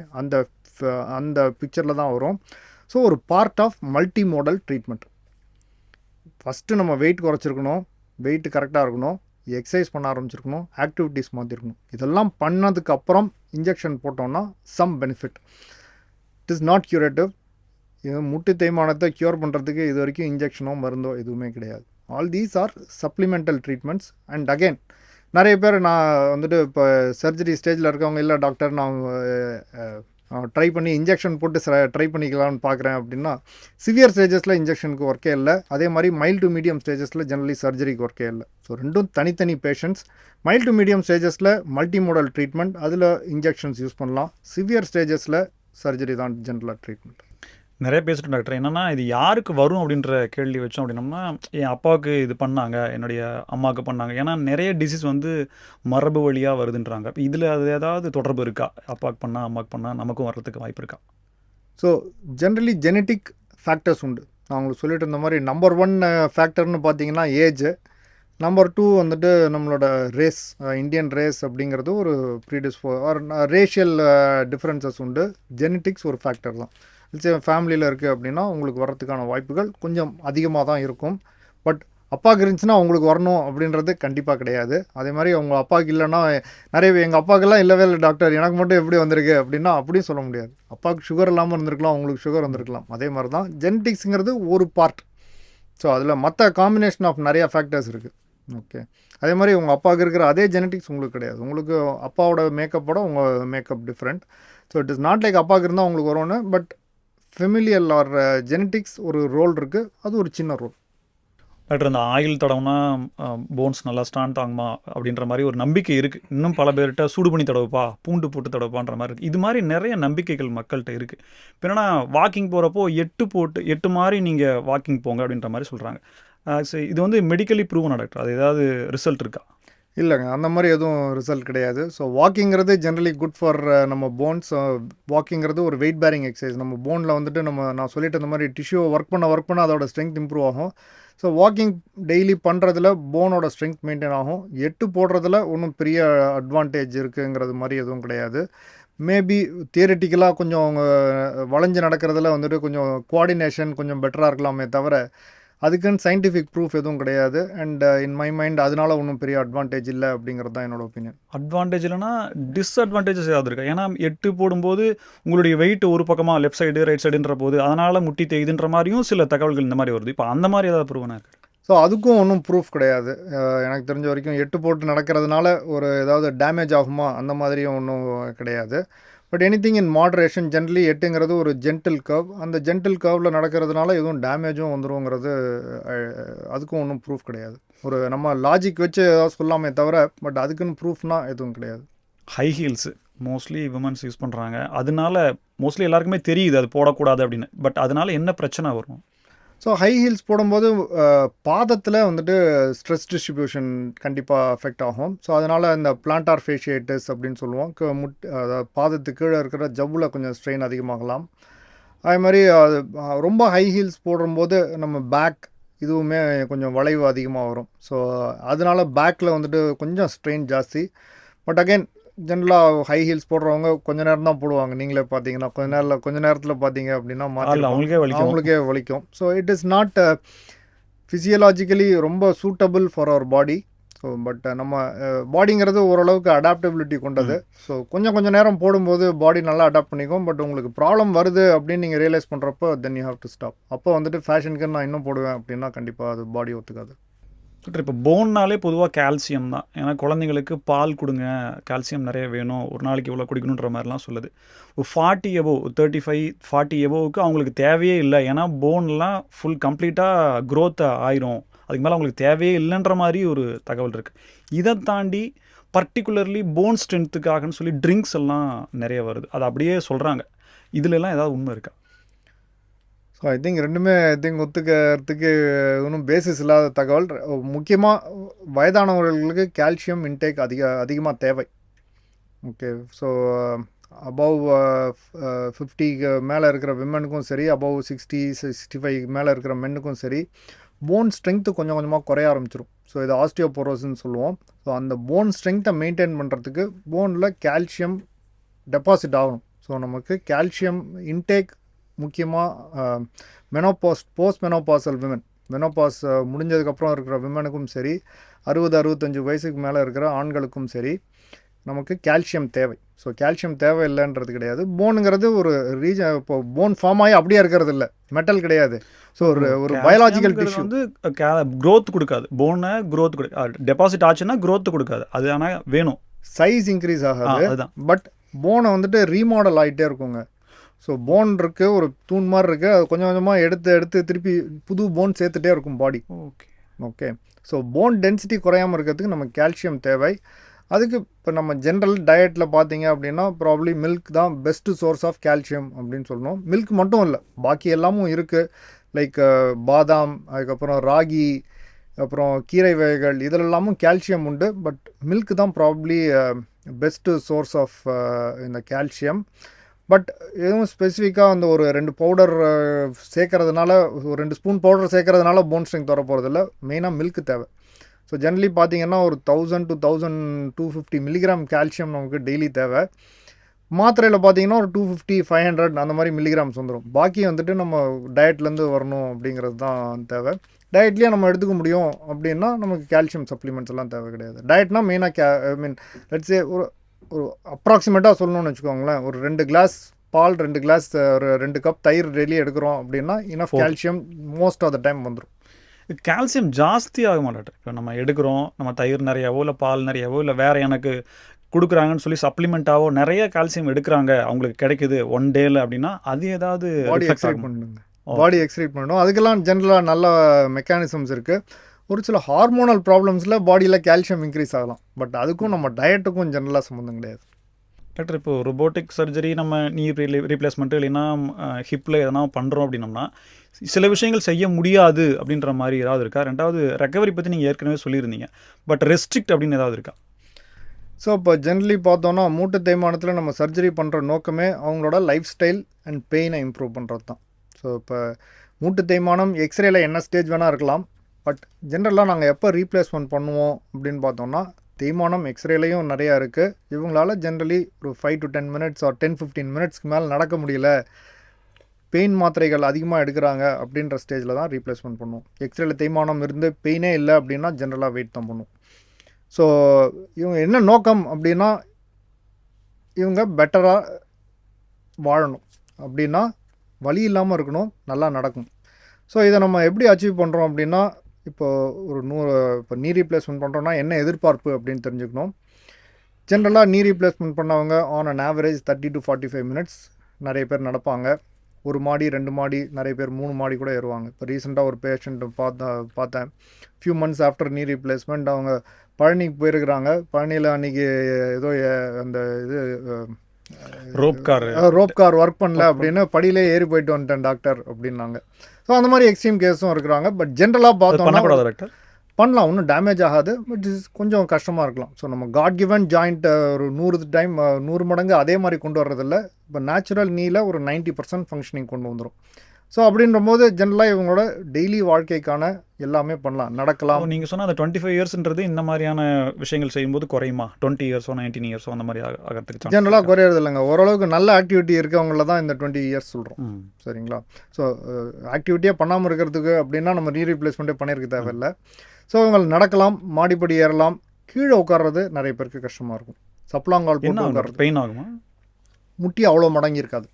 அந்த பிக்சரில் தான் வரும். ஸோ ஒரு part of multi modal treatment. First நம்ம வெயிட் குறைச்சிருக்கணும், வெயிட் கரெக்டாக இருக்கணும், எக்ஸசைஸ் பண்ண ஆரம்பிச்சிருக்கணும், ஆக்டிவிட்டீஸ் மாற்றிருக்கணும். இதெல்லாம் பண்ணதுக்கப்புறம் இன்ஜெக்ஷன் போட்டோம்னா some benefit. It is not curative. இது முட்டு தேய்மானத்தை க்யூர் பண்ணுறதுக்கு இது வரைக்கும் இன்ஜெக்ஷனோ மருந்தோ எதுவுமே கிடையாது. All these are supplemental treatments. And again நிறைய பேர் நான் வந்துட்டு இப்போ சர்ஜரி ஸ்டேஜில் இருக்கவங்க, இல்லை டாக்டர் நான் ட்ரை பண்ணி இன்ஜெக்ஷன் போட்டு ட்ரை பண்ணிக்கலாம்னு பார்க்குறேன் அப்படின்னா, சிவியர் ஸ்டேஜஸில் இன்ஜெக்ஷனுக்கு ஒர்க்கே இல்லை. அதே மாதிரி மைல்டு டு மீடியம் ஸ்டேஜஸில் ஜெனரலி சர்ஜரிக்கு ஒர்க்கே இல்லை. ஸோ ரெண்டும் தனித்தனி பேஷண்ட்ஸ். மைல்டு டு மீடியம் ஸ்டேஜஸில் மல்டி மோடல் ட்ரீட்மெண்ட், அதில் இன்ஜெக்ஷன்ஸ் யூஸ் பண்ணலாம். சிவியர் ஸ்டேஜஸில் சர்ஜரி தான் ஜென்ரலாக ட்ரீட்மெண்ட். நிறைய பேசிட்டோம் டாக்டர். என்னன்னா இது யாருக்கு வரும் அப்படின்ற கேள்வி வச்சோம் அப்படின்னம்னா, என் அப்பாவுக்கு இது பண்ணாங்க, என்னுடைய அம்மாவுக்கு பண்ணாங்க. ஏன்னா நிறைய டிசீஸ் வந்து மரபு வழியாக வருதுன்றாங்க. இப்போ இதில் அது ஏதாவது தொடர்பு இருக்கா? அப்பாவுக்கு பண்ணால் அம்மாவுக்கு பண்ணால் நமக்கும் வர்றதுக்கு வாய்ப்பு இருக்கா? ஸோ ஜென்ரலி ஜெனட்டிக் ஃபேக்டர்ஸ் உண்டு. நான் உங்களுக்கு சொல்லிட்டு இருந்த மாதிரி நம்பர் 1 ஃபேக்டர்னு பார்த்தீங்கன்னா ஏஜ். நம்பர் 2 வந்துட்டு நம்மளோட ரேஸ், இந்தியன் ரேஸ் அப்படிங்கிறது ஒரு ஆர் ரேஷியல் டிஃப்ரென்சஸ் உண்டு. ஜெனட்டிக்ஸ் ஒரு ஃபேக்டர் தான். ஃபேமிலியில் இருக்குது அப்படின்னா உங்களுக்கு வர்றதுக்கான வாய்ப்புகள் கொஞ்சம் அதிகமாக தான் இருக்கும். பட் அப்பாவுக்கு இருந்துச்சுன்னா உங்களுக்கு வரணும் அப்படின்றது கண்டிப்பாக கிடையாது. அதே மாதிரி உங்கள் அப்பாவுக்கு இல்லைன்னா, நிறைய எங்கள் அப்பாவுக்கெல்லாம் இல்லவே இல்லை டாக்டர், எனக்கு மட்டும் எப்படி வந்திருக்கு அப்படின்னா அப்படியும் சொல்ல முடியாது. அப்பாவுக்கு சுகர் இல்லாமல் இருந்திருக்கலாம், உங்களுக்கு சுகர் வந்திருக்கலாம். அதே மாதிரி தான் ஜெனட்டிக்ஸுங்கிறது ஒரு பார்ட். ஸோ அதில் மற்ற காம்பினேஷன் ஆஃப் நிறையா ஃபேக்டர்ஸ் இருக்குது. ஓகே, அதே மாதிரி உங்கள் அப்பாவுக்கு இருக்கிற அதே ஜெனட்டிக்ஸ் உங்களுக்கு கிடையாது. உங்களுக்கு அப்பாவோட மேக்கப்போட உங்கள் makeup different. So it is not like அப்பாவுக்கு இருந்தால் உங்களுக்கு வரும்னு. பட் ஃபெமிலியல் ஆர் ஜெனட்டிக்ஸ் ஒரு ரோல் இருக்குது, அது ஒரு சின்ன ரோல். டாக்டர், இந்த ஆயில் தடவுனா போன்ஸ் நல்லா ஸ்ட்ராங் ஆகுமா அப்படின்ற மாதிரி ஒரு நம்பிக்கை இருக்குது. இன்னும் பல பேர்கிட்ட சூடு பண்ணி தடவுப்பா, பூண்டு போட்டு தடவுப்பான்ற மாதிரி இருக்குது. இது மாதிரி நிறைய நம்பிக்கைகள் மக்கள்கிட்ட இருக்குது. இப்போ என்னன்னா வாக்கிங் போகிறப்போ 8 மாதிரி நீங்கள் வாக்கிங் போங்க அப்படின்ற மாதிரி சொல்கிறாங்க. இது வந்து மெடிக்கலி ப்ரூவனா டாக்டர்? அது ஏதாவது ரிசல்ட் இருக்கா? இல்லைங்க, அந்த மாதிரி எதுவும் ரிசல்ட் கிடையாது. ஸோ வாக்கிங்கிறது ஜென்ரலி குட் ஃபார் நம்ம போன்ஸ். வாக்கிங்கிறது ஒரு வெயிட் பேரிங் எக்ஸசைஸ். நம்ம போனில் வந்துட்டு நான் சொல்லிட்டு இந்த மாதிரி டிஷ்யூ ஒர்க் பண்ண அதோட ஸ்ட்ரென்த் இம்ப்ரூவ் ஆகும். ஸோ வாக்கிங் டெய்லி பண்ணுறதுல போனோட ஸ்ட்ரென்த் மெயின்டைன் ஆகும். 8 போடுறதுல ஒன்றும் பெரிய அட்வான்டேஜ் இருக்குங்கிறது மாதிரி எதுவும் கிடையாது. மேபி தியரிட்டிக்கலாக கொஞ்சம் அவங்க வளைஞ்சு நடக்கிறதுல வந்துட்டு கொஞ்சம் கோஆர்டினேஷன் கொஞ்சம் பெட்டராக இருக்கலாமே தவிர அதுக்குன்னு சயின்டிஃபிக் ப்ரூஃப் எதுவும் கிடையாது. அண்ட் இன் மை மைண்ட் அதனால ஒன்றும் பெரிய அட்வான்டேஜ் இல்லை அப்படிங்கிறது தான் என்னோட ஒப்பீனியன். அட்வான்டேஜ் இல்லைனா டிஸ்அட்வான்டேஜஸ் ஏதாவது இருக்கா? ஏன்னா 8 போடும்போது உங்களுடைய வெயிட் ஒரு பக்கமாக லெஃப்ட் சைடு ரைட் சைடுன்ற போது அதனால் முட்டி தேய்துன்ற மாதிரியும் சில தகவல்கள் இந்த மாதிரி வருது. இப்போ அந்த மாதிரி ஏதாவது ப்ரூவ் இருக்கு? ஸோ அதுக்கும் ஒன்றும் ப்ரூஃப் கிடையாது. எனக்கு தெரிஞ்ச வரைக்கும் 8 போட்டு நடக்கிறதுனால ஒரு ஏதாவது டேமேஜ் ஆகுமா அந்த மாதிரியும் ஒன்றும் கிடையாது. But anything in moderation. Generally 8ங்கிறது ஒரு ஜென்டில் கர்வ். அந்த ஜென்டில் கர்வில் நடக்கிறதுனால எதுவும் டேமேஜும் வந்துருங்கிறது அதுக்கும் ஒன்றும் ப்ரூஃப் கிடையாது. ஒரு நம்ம லாஜிக் வச்சு ஏதாவது சொல்லாமே தவிர பட் அதுக்குன்னு ப்ரூஃப்னா எதுவும் கிடையாது. High heels mostly women's use பண்ணுறாங்க. அதனால மோஸ்ட்லி எல்லாருக்குமே தெரியுது அது போடக்கூடாது அப்படின்னு. பட் அதனால என்ன பிரச்சனை வரும்? ஸோ ஹை ஹீல்ஸ் போடும்போது பாதத்தில் வந்துட்டு ஸ்ட்ரெஸ் டிஸ்ட்ரிபியூஷன் கண்டிப்பாக அஃபெக்ட் ஆகும். ஸோ அதனால் இந்த பிளான்டார் ஃபேஷியேட்டஸ் அப்படின்னு சொல்லுவோம். பாதத்துக்கு கீழே இருக்கிற ஜவ்வில் கொஞ்சம் ஸ்ட்ரெயின் அதிகமாகலாம். அதே மாதிரி ரொம்ப ஹை ஹீல்ஸ் போடும்போது நம்ம பேக் இதுவுமே கொஞ்சம் வளைவு அதிகமாக வரும். ஸோ அதனால் பேக்கில் வந்துட்டு கொஞ்சம் ஸ்ட்ரெயின் ஜாஸ்தி. பட் அகெயின் ஜென்ரலாக ஹை ஹீல்ஸ் போடுறவங்க கொஞ்ச நேரம் தான் போடுவாங்க. நீங்களே பார்த்தீங்கன்னா கொஞ்ச நேரத்தில் பார்த்தீங்க அப்படின்னா அவங்களுக்கே வலிக்கும். So it is not physiologically ரொம்ப suitable for our body. So but நம்ம பாடிங்கிறது ஓரளவுக்கு அடாப்டபிலிட்டி கொண்டது. ஸோ கொஞ்சம் நேரம் போடும்போது பாடி நல்லா அடாப்ட் பண்ணிக்கும். பட் உங்களுக்கு ப்ராப்ளம் வருது அப்படின்னு நீங்கள் ரியலைஸ் பண்ணுறப்போ then you have to stop. அப்போ வந்துட்டு ஃபேஷனுக்கு நான் இன்னும் போடுவேன் அப்படின்னா கண்டிப்பாக அது பாடி ஒத்துக்காது. டாக்டர் இப்போ போன்னாலே பொதுவாக கால்சியம் தான். ஏன்னா குழந்தைங்களுக்கு பால் கொடுங்க, கால்சியம் நிறைய வேணும், ஒரு நாளைக்கு இவ்வளோ குடிக்கணுன்ற மாதிரிலாம் சொல்லுது. ஒரு 40 எபோவ் 35 40 எபோவுக்கு அவங்களுக்கு தேவையே இல்லை. ஏன்னா போன்லாம் ஃபுல் கம்ப்ளீட்டாக க்ரோத் ஆயிரும், அதுக்கு மேலே அவங்களுக்கு தேவையே இல்லைன்ற மாதிரி ஒரு தகவல் இருக்குது. இதை தாண்டி பர்டிகுலர்லி போன் ஸ்ட்ரென்த்துக்காகன்னு சொல்லி ட்ரிங்க்ஸ் எல்லாம் நிறைய வருது, அது அப்படியே சொல்கிறாங்க. இதுலலாம் ஏதாவது உண்மை இருக்கா? ஸோ ஐ திங்க் ரெண்டுமே ஒத்துக்கிறதுக்கு ஒன்றும் பேசிஸ் இல்லாத தகவல். முக்கியமாக வயதானவர்களுக்கு கால்சியம் இன்டேக் அதிகமாக தேவை. ஓகே, ஸோ அபவ் 50க்கு மேலே இருக்கிற விமனுக்கும் சரி, அபவ் 60-65 மேலே இருக்கிற மென்னுக்கும் சரி, போன் ஸ்ட்ரென்த்து கொஞ்சம் கொஞ்சமாக குறைய ஆரம்பிச்சிடும். ஸோ இது ஆஸ்டியோபோரோஸ்ன்னு சொல்லுவோம். ஸோ அந்த போன் ஸ்ட்ரென்த்தை மெயின்டைன் பண்ணுறதுக்கு போனில் கால்சியம் டெபாசிட் ஆகணும். ஸோ நமக்கு கால்சியம் இன்டேக் முக்கியமாக போஸ்ட் மெனோபாசல் விமன், மெனோபாஸ் முடிஞ்சதுக்கப்புறம் இருக்கிற விமனுக்கும் சரி, 60-65 வயசுக்கு மேலே இருக்கிற ஆண்களுக்கும் சரி, நமக்கு கால்சியம் தேவை. ஸோ கால்சியம் தேவை இல்லைன்றது கிடையாது. போனுங்கிறது ஒரு இப்போ போன் ஃபார்ம் ஆகி அப்படியே இருக்கிறது இல்லை, மெட்டல் கிடையாது. ஸோ ஒரு பயாலாஜிக்கல் டிஷ்யூ வந்து க்ரோத் கொடுக்காது, போனை க்ரோத் கொடுக்காது, டெபாசிட் ஆச்சுன்னா க்ரோத் கொடுக்காது. அது ஆனால் வேணும், சைஸ் இன்க்ரீஸ் ஆகாது. அதுதான். பட் போனை வந்துட்டு ரீமாடல் ஆகிட்டே இருக்குங்க. ஸோ போன் இருக்குது, ஒரு தூண் மாதிரி இருக்குது, அது கொஞ்சம் கொஞ்சமாக எடுத்து திருப்பி புது போன் சேர்த்துட்டே இருக்கும் பாடி. ஓகே, ஸோ போன் டென்சிட்டி குறையாமல் இருக்கிறதுக்கு நமக்கு கால்சியம் தேவை. அதுக்கு இப்போ நம்ம ஜென்ரல் டயட்டில் பார்த்தீங்க அப்படின்னா ப்ராப்ளி மில்க் தான் பெஸ்ட்டு சோர்ஸ் ஆஃப் கால்சியம் அப்படின்னு சொல்லணும். மில்க் மட்டும் இல்லை, பாக்கி எல்லாமும் இருக்குது. லைக் பாதாம், அதுக்கப்புறம் ராகி, அப்புறம் கீரை வகைகள், இதிலெல்லாமும் கால்சியம் உண்டு. பட் மில்க் தான் ப்ராப்ளி பெஸ்ட்டு சோர்ஸ் ஆஃப் இந்த கால்சியம். பட் எதுவும் ஸ்பெசிஃபிக்காக அந்த ஒரு 2 பவுடர் சேர்க்கறதுனால, ஒரு 2 ஸ்பூன் பவுடர் சேர்க்கறதுனால போன் ஸ்ட்ரென்த் வர போகிறதில்ல. மெயினாக மில்க் தேவை. ஸோ ஜென்ரலி பார்த்தீங்கன்னா ஒரு 1000 to 1250 மில்லிகிராம் கால்சியம் நமக்கு டெய்லி தேவை. மாத்திரையில் பார்த்தீங்கன்னா ஒரு 250-500 அந்த மாதிரி மில்லிகிராம்ஸ் வந்துடும். பாக்கி வந்துட்டு நம்ம டயட்லேருந்து வரணும் அப்படிங்கிறது தான் தேவை. டயட்லேயே நம்ம எடுத்துக்க முடியும் அப்படின்னா நமக்கு கால்சியம் சப்ளிமெண்ட்ஸ் எல்லாம் தேவை கிடையாது. டயட்னா மெயினாக லெட்ஸே ஒரு அப்ராக்சிமேட்டாக சொல்லணும்னு வச்சுக்கோங்களேன், ஒரு 2 கிளாஸ் பால், 2 கிளாஸ், ஒரு 2 கப் தயிர் டெய்லி எடுக்கிறோம் அப்படின்னா enough calcium most of the time வந்துடும். கால்சியம் ஜாஸ்தி ஆக மாட்டார். இப்போ நம்ம எடுக்கிறோம், நம்ம தயிர் நிறையாவோ இல்லை பால் நிறையாவோ இல்லை வேறு எனக்கு கொடுக்குறாங்கன்னு சொல்லி சப்ளிமெண்ட்டாவோ நிறைய கால்சியம் எடுக்கிறாங்க, அவங்களுக்கு கிடைக்குது 1 டேல அப்படின்னா அது ஏதாவது பாடி எக்ஸைட் பண்ணுங்க, பாடி எக்ஸைட் பண்ணணும். அதுக்கெல்லாம் ஜென்ரலாக நல்ல மெக்கானிசம்ஸ் இருக்குது. ஒரு சில ஹார்மோனல் ப்ராப்ளம்ஸில் பாடியில் கால்சியம் இன்க்ரீஸ் ஆகலாம். பட் அதுக்கும் நம்ம டயட்டுக்கும் ஜென்ரலாக சம்மந்தம் கிடையாது. டாக்டர், இப்போ ரொபோட்டிக் சர்ஜரி நம்ம நீ ரீப்ளேஸ்மெண்ட்டு இல்லைன்னா ஹிப்பில் எதனா பண்ணுறோம் அப்படின்னம்னா சில விஷயங்கள் செய்ய முடியாது அப்படின்ற மாதிரி ஏதாவது இருக்கா? ரெண்டாவது, ரெக்கவரி பற்றி நீங்கள் ஏற்கனவே சொல்லியிருந்தீங்க, பட் ரெஸ்ட்ரிக்ட் அப்படின்னு ஏதாவது இருக்கா? ஸோ இப்போ ஜென்ரலி பார்த்தோன்னா மூட்டு தேய்மானத்தில் நம்ம சர்ஜரி பண்ணுற நோக்கமே அவங்களோட லைஃப் ஸ்டைல் அண்ட் பெயினை இம்ப்ரூவ் பண்ணுறது தான். ஸோ இப்போ மூட்டு தேய்மானம் எக்ஸ்ரேல என்ன ஸ்டேஜ் வேணால் இருக்கலாம். பட் ஜென்ரலாக நாங்கள் எப்போ ரீப்ளேஸ்மெண்ட் பண்ணுவோம் அப்படின்னு பார்த்தோம்னா, தேய்மானம் எக்ஸ்ரேலையும் நிறையா இருக்குது. இவங்களால ஜென்ரலி ஒரு 5 to 10 minutes ஆர் 10-15 மினிட்ஸ்க்கு மேலே நடக்க முடியல, பெயின் மாத்திரைகள் அதிகமாக எடுக்கிறாங்க அப்படின்ற ஸ்டேஜில் தான் ரீப்ளேஸ்மெண்ட் பண்ணுவோம். எக்ஸ்ரேல தேய்மானம் இருந்து பெயினே இல்லை அப்படின்னா ஜென்ரலாக வெயிட் தான் பண்ணுவோம். ஸோ இவங்க என்ன நோக்கம் அப்படின்னா, இவங்க பெட்டராக வாழணும் அப்படின்னா வலி இல்லாமல் இருக்கணும், நல்லா நடக்கும். ஸோ இதை நம்ம எப்படி அச்சீவ் பண்ணுறோம் அப்படின்னா, இப்போ நீ ரீப்ளேஸ்மெண்ட் பண்ணுறோன்னா என்ன எதிர்பார்ப்பு அப்படின்னு தெரிஞ்சுக்கணும். ஜென்ரலாக நீ ரீப்ளேஸ்மெண்ட் பண்ணவங்க on an average 30 to 45 minutes நிறைய பேர் நடப்பாங்க. 1 மாடி 2 மாடி, நிறைய பேர் 3 மாடி கூட ஏறுவாங்க. இப்போ ரீசெண்டாக ஒரு பேஷண்ட்டை பார்த்தேன். Few months after knee replacement அவங்க பழனிக்கு போயிருக்கிறாங்க. பழனியில் அன்றைக்கி ஏதோ அந்த இது ரோப் கார் ஒர்க் பண்ணல அப்படின்னு படியிலே ஏறி போயிட்டு வந்துட்டேன் டாக்டர் அப்படின்னாங்க. ஸோ அந்த மாதிரி எக்ஸ்ட்ரீம் கேஸும் இருக்கிறாங்க. பட் ஜென்ரலாக பார்த்தோம்னா பண்ணலாம், ஒன்றும் டேமேஜ் ஆகாது. பட் கொஞ்சம் கஷ்டமாக இருக்கலாம். ஸோ நம்ம காட் கிவன் ஜாயிண்ட் ஒரு 100 மடங்கு அதே மாதிரி கொண்டு வர்றதில்ல. இப்போ நேச்சுரல் நீல ஒரு 90% ஃபங்க்ஷனிங் கொண்டு வந்துடும். ஸோ அப்படின்ற போது ஜென்ரலாக இவங்களோட டெய்லி வாழ்க்கைக்கான எல்லாமே பண்ணலாம், நடக்கலாம். நீங்கள் சொன்னால் அந்த 25 இயர்ஸ்ன்றது இந்த மாதிரியான விஷயங்கள் செய்யும்போது குறையுமா? 20 இயர்ஸோ 19 இயர்ஸோ அந்த மாதிரி ஆகிறதுக்கு ஜென்ரலாக குறையிறது இல்லைங்க. ஓரளவுக்கு நல்ல ஆக்டிவிட்டி இருக்கவங்கள தான் இந்த 20 இயர்ஸ் சொல்கிறோம். சரிங்களா? ஸோ ஆக்டிவிட்டியாக பண்ணாமல் இருக்கிறதுக்கு அப்படின்னா நம்ம ரீப்ளேஸ்மெண்ட்டே பண்ணியிருக்க தேவையில்லை. ஸோ இவங்க நடக்கலாம், மாடிப்படி ஏறலாம். கீழே உட்கார்றது நிறைய பேருக்கு கஷ்டமாக இருக்கும். சப்ளாங்கால் போட்டு உட்கார்றது பெயின் ஆகுமா? முட்டி அவ்வளோ மடங்கி இருக்காது.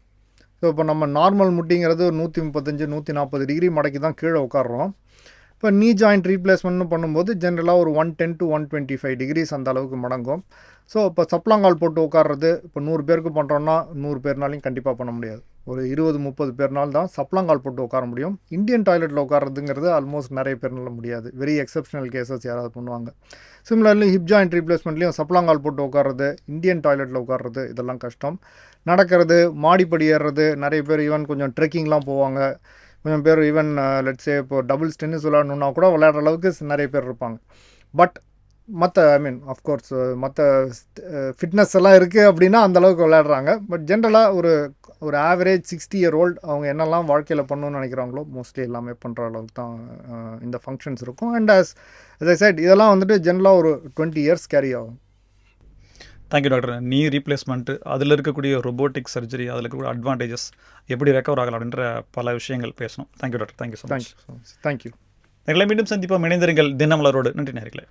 ஸோ இப்போ நம்ம நார்மல் முட்டிங்கிறது 135-140 டிகிரி மடக்கி தான் கீழே உட்காடுறோம். இப்போ நீ ஜாயிண்ட் ரீப்ளேஸ்மெண்ட்னு பண்ணும்போது ஜென்ரலாக ஒரு 110 to 125 டிகிரிஸ் அந்த அளவுக்கு மடங்கும். ஸோ இப்போ சப்ளாங்கால் போட்டு உட்கார்றது இப்போ 100 பேருக்கு பண்ணுறோன்னா 100 பேர்னாலையும் கண்டிப்பாக பண்ண முடியாது. ஒரு 20-30 பேர்னால் தான் சப்ளாங்கால் போட்டு உட்கார முடியும். இந்தியன் டாய்லெட்டில் உட்காரதுங்கிறது ஆல்மோஸ்ட் நிறைய பேர்னால முடியாது. வெரி எக்ஸப்ஷனல் கேசஸ் யாராவது பண்ணுவாங்க. சிமிலர்லி ஹிப் ஜாயிண்ட் ரீப்ளேஸ்மெண்ட்லேயும் சப்ளாங்கால் போட்டு உட்கார்றது, இந்தியன் டாய்லெட்டில் உட்கார்றது இதெல்லாம் கஷ்டம். நடக்கிறது, மாடிப்படி ஏறுறது, நிறைய பேர் ஈவன் கொஞ்சம் ட்ரெக்கிங்லாம் போவாங்க. கொஞ்சம் பேர் ஈவன் லெட்ஸே இப்போ டபுள்ஸ் டென்னிஸ் விளையாடணுன்னா கூட விளையாடுற அளவுக்கு நிறைய பேர் இருப்பாங்க. பட் மற்ற அஃப்கோர்ஸ் மற்ற ஃபிட்னஸ் எல்லாம் இருக்குது அப்படின்னா அந்தளவுக்கு விளையாடுறாங்க. பட் ஜென்ரலாக ஒரு ஆவரேஜ் 60 year old அவங்க என்னெல்லாம் வாழ்க்கையில் பண்ணணும்னு நினைக்கிறாங்களோ மோஸ்ட்லி எல்லாமே பண்ணுற அளவுக்கு தான் இந்த ஃபங்க்ஷன்ஸ் இருக்கும். அண்ட் as I said இதெல்லாம் வந்துட்டு ஜென்ரலாக ஒரு 20 years கேரி ஆகும். Thank you doctor. நீ ரீப்ளேஸ்மெண்ட்டு, அதில் இருக்கக்கூடிய ரொபோட்டிக் சர்ஜரி, அதில் இருக்கக்கூடிய அட்வான்டேஜஸ், எப்படி ரெக்கவர் ஆகலாம் அப்படின்ற பல விஷயங்கள் பேசணும். Thank you doctor. Thank you so much. Thank you. எங்களை மீண்டும் சந்திப்போம். இணைந்திருங்கள் தினமலரோடு. நன்றி நேயர்களே.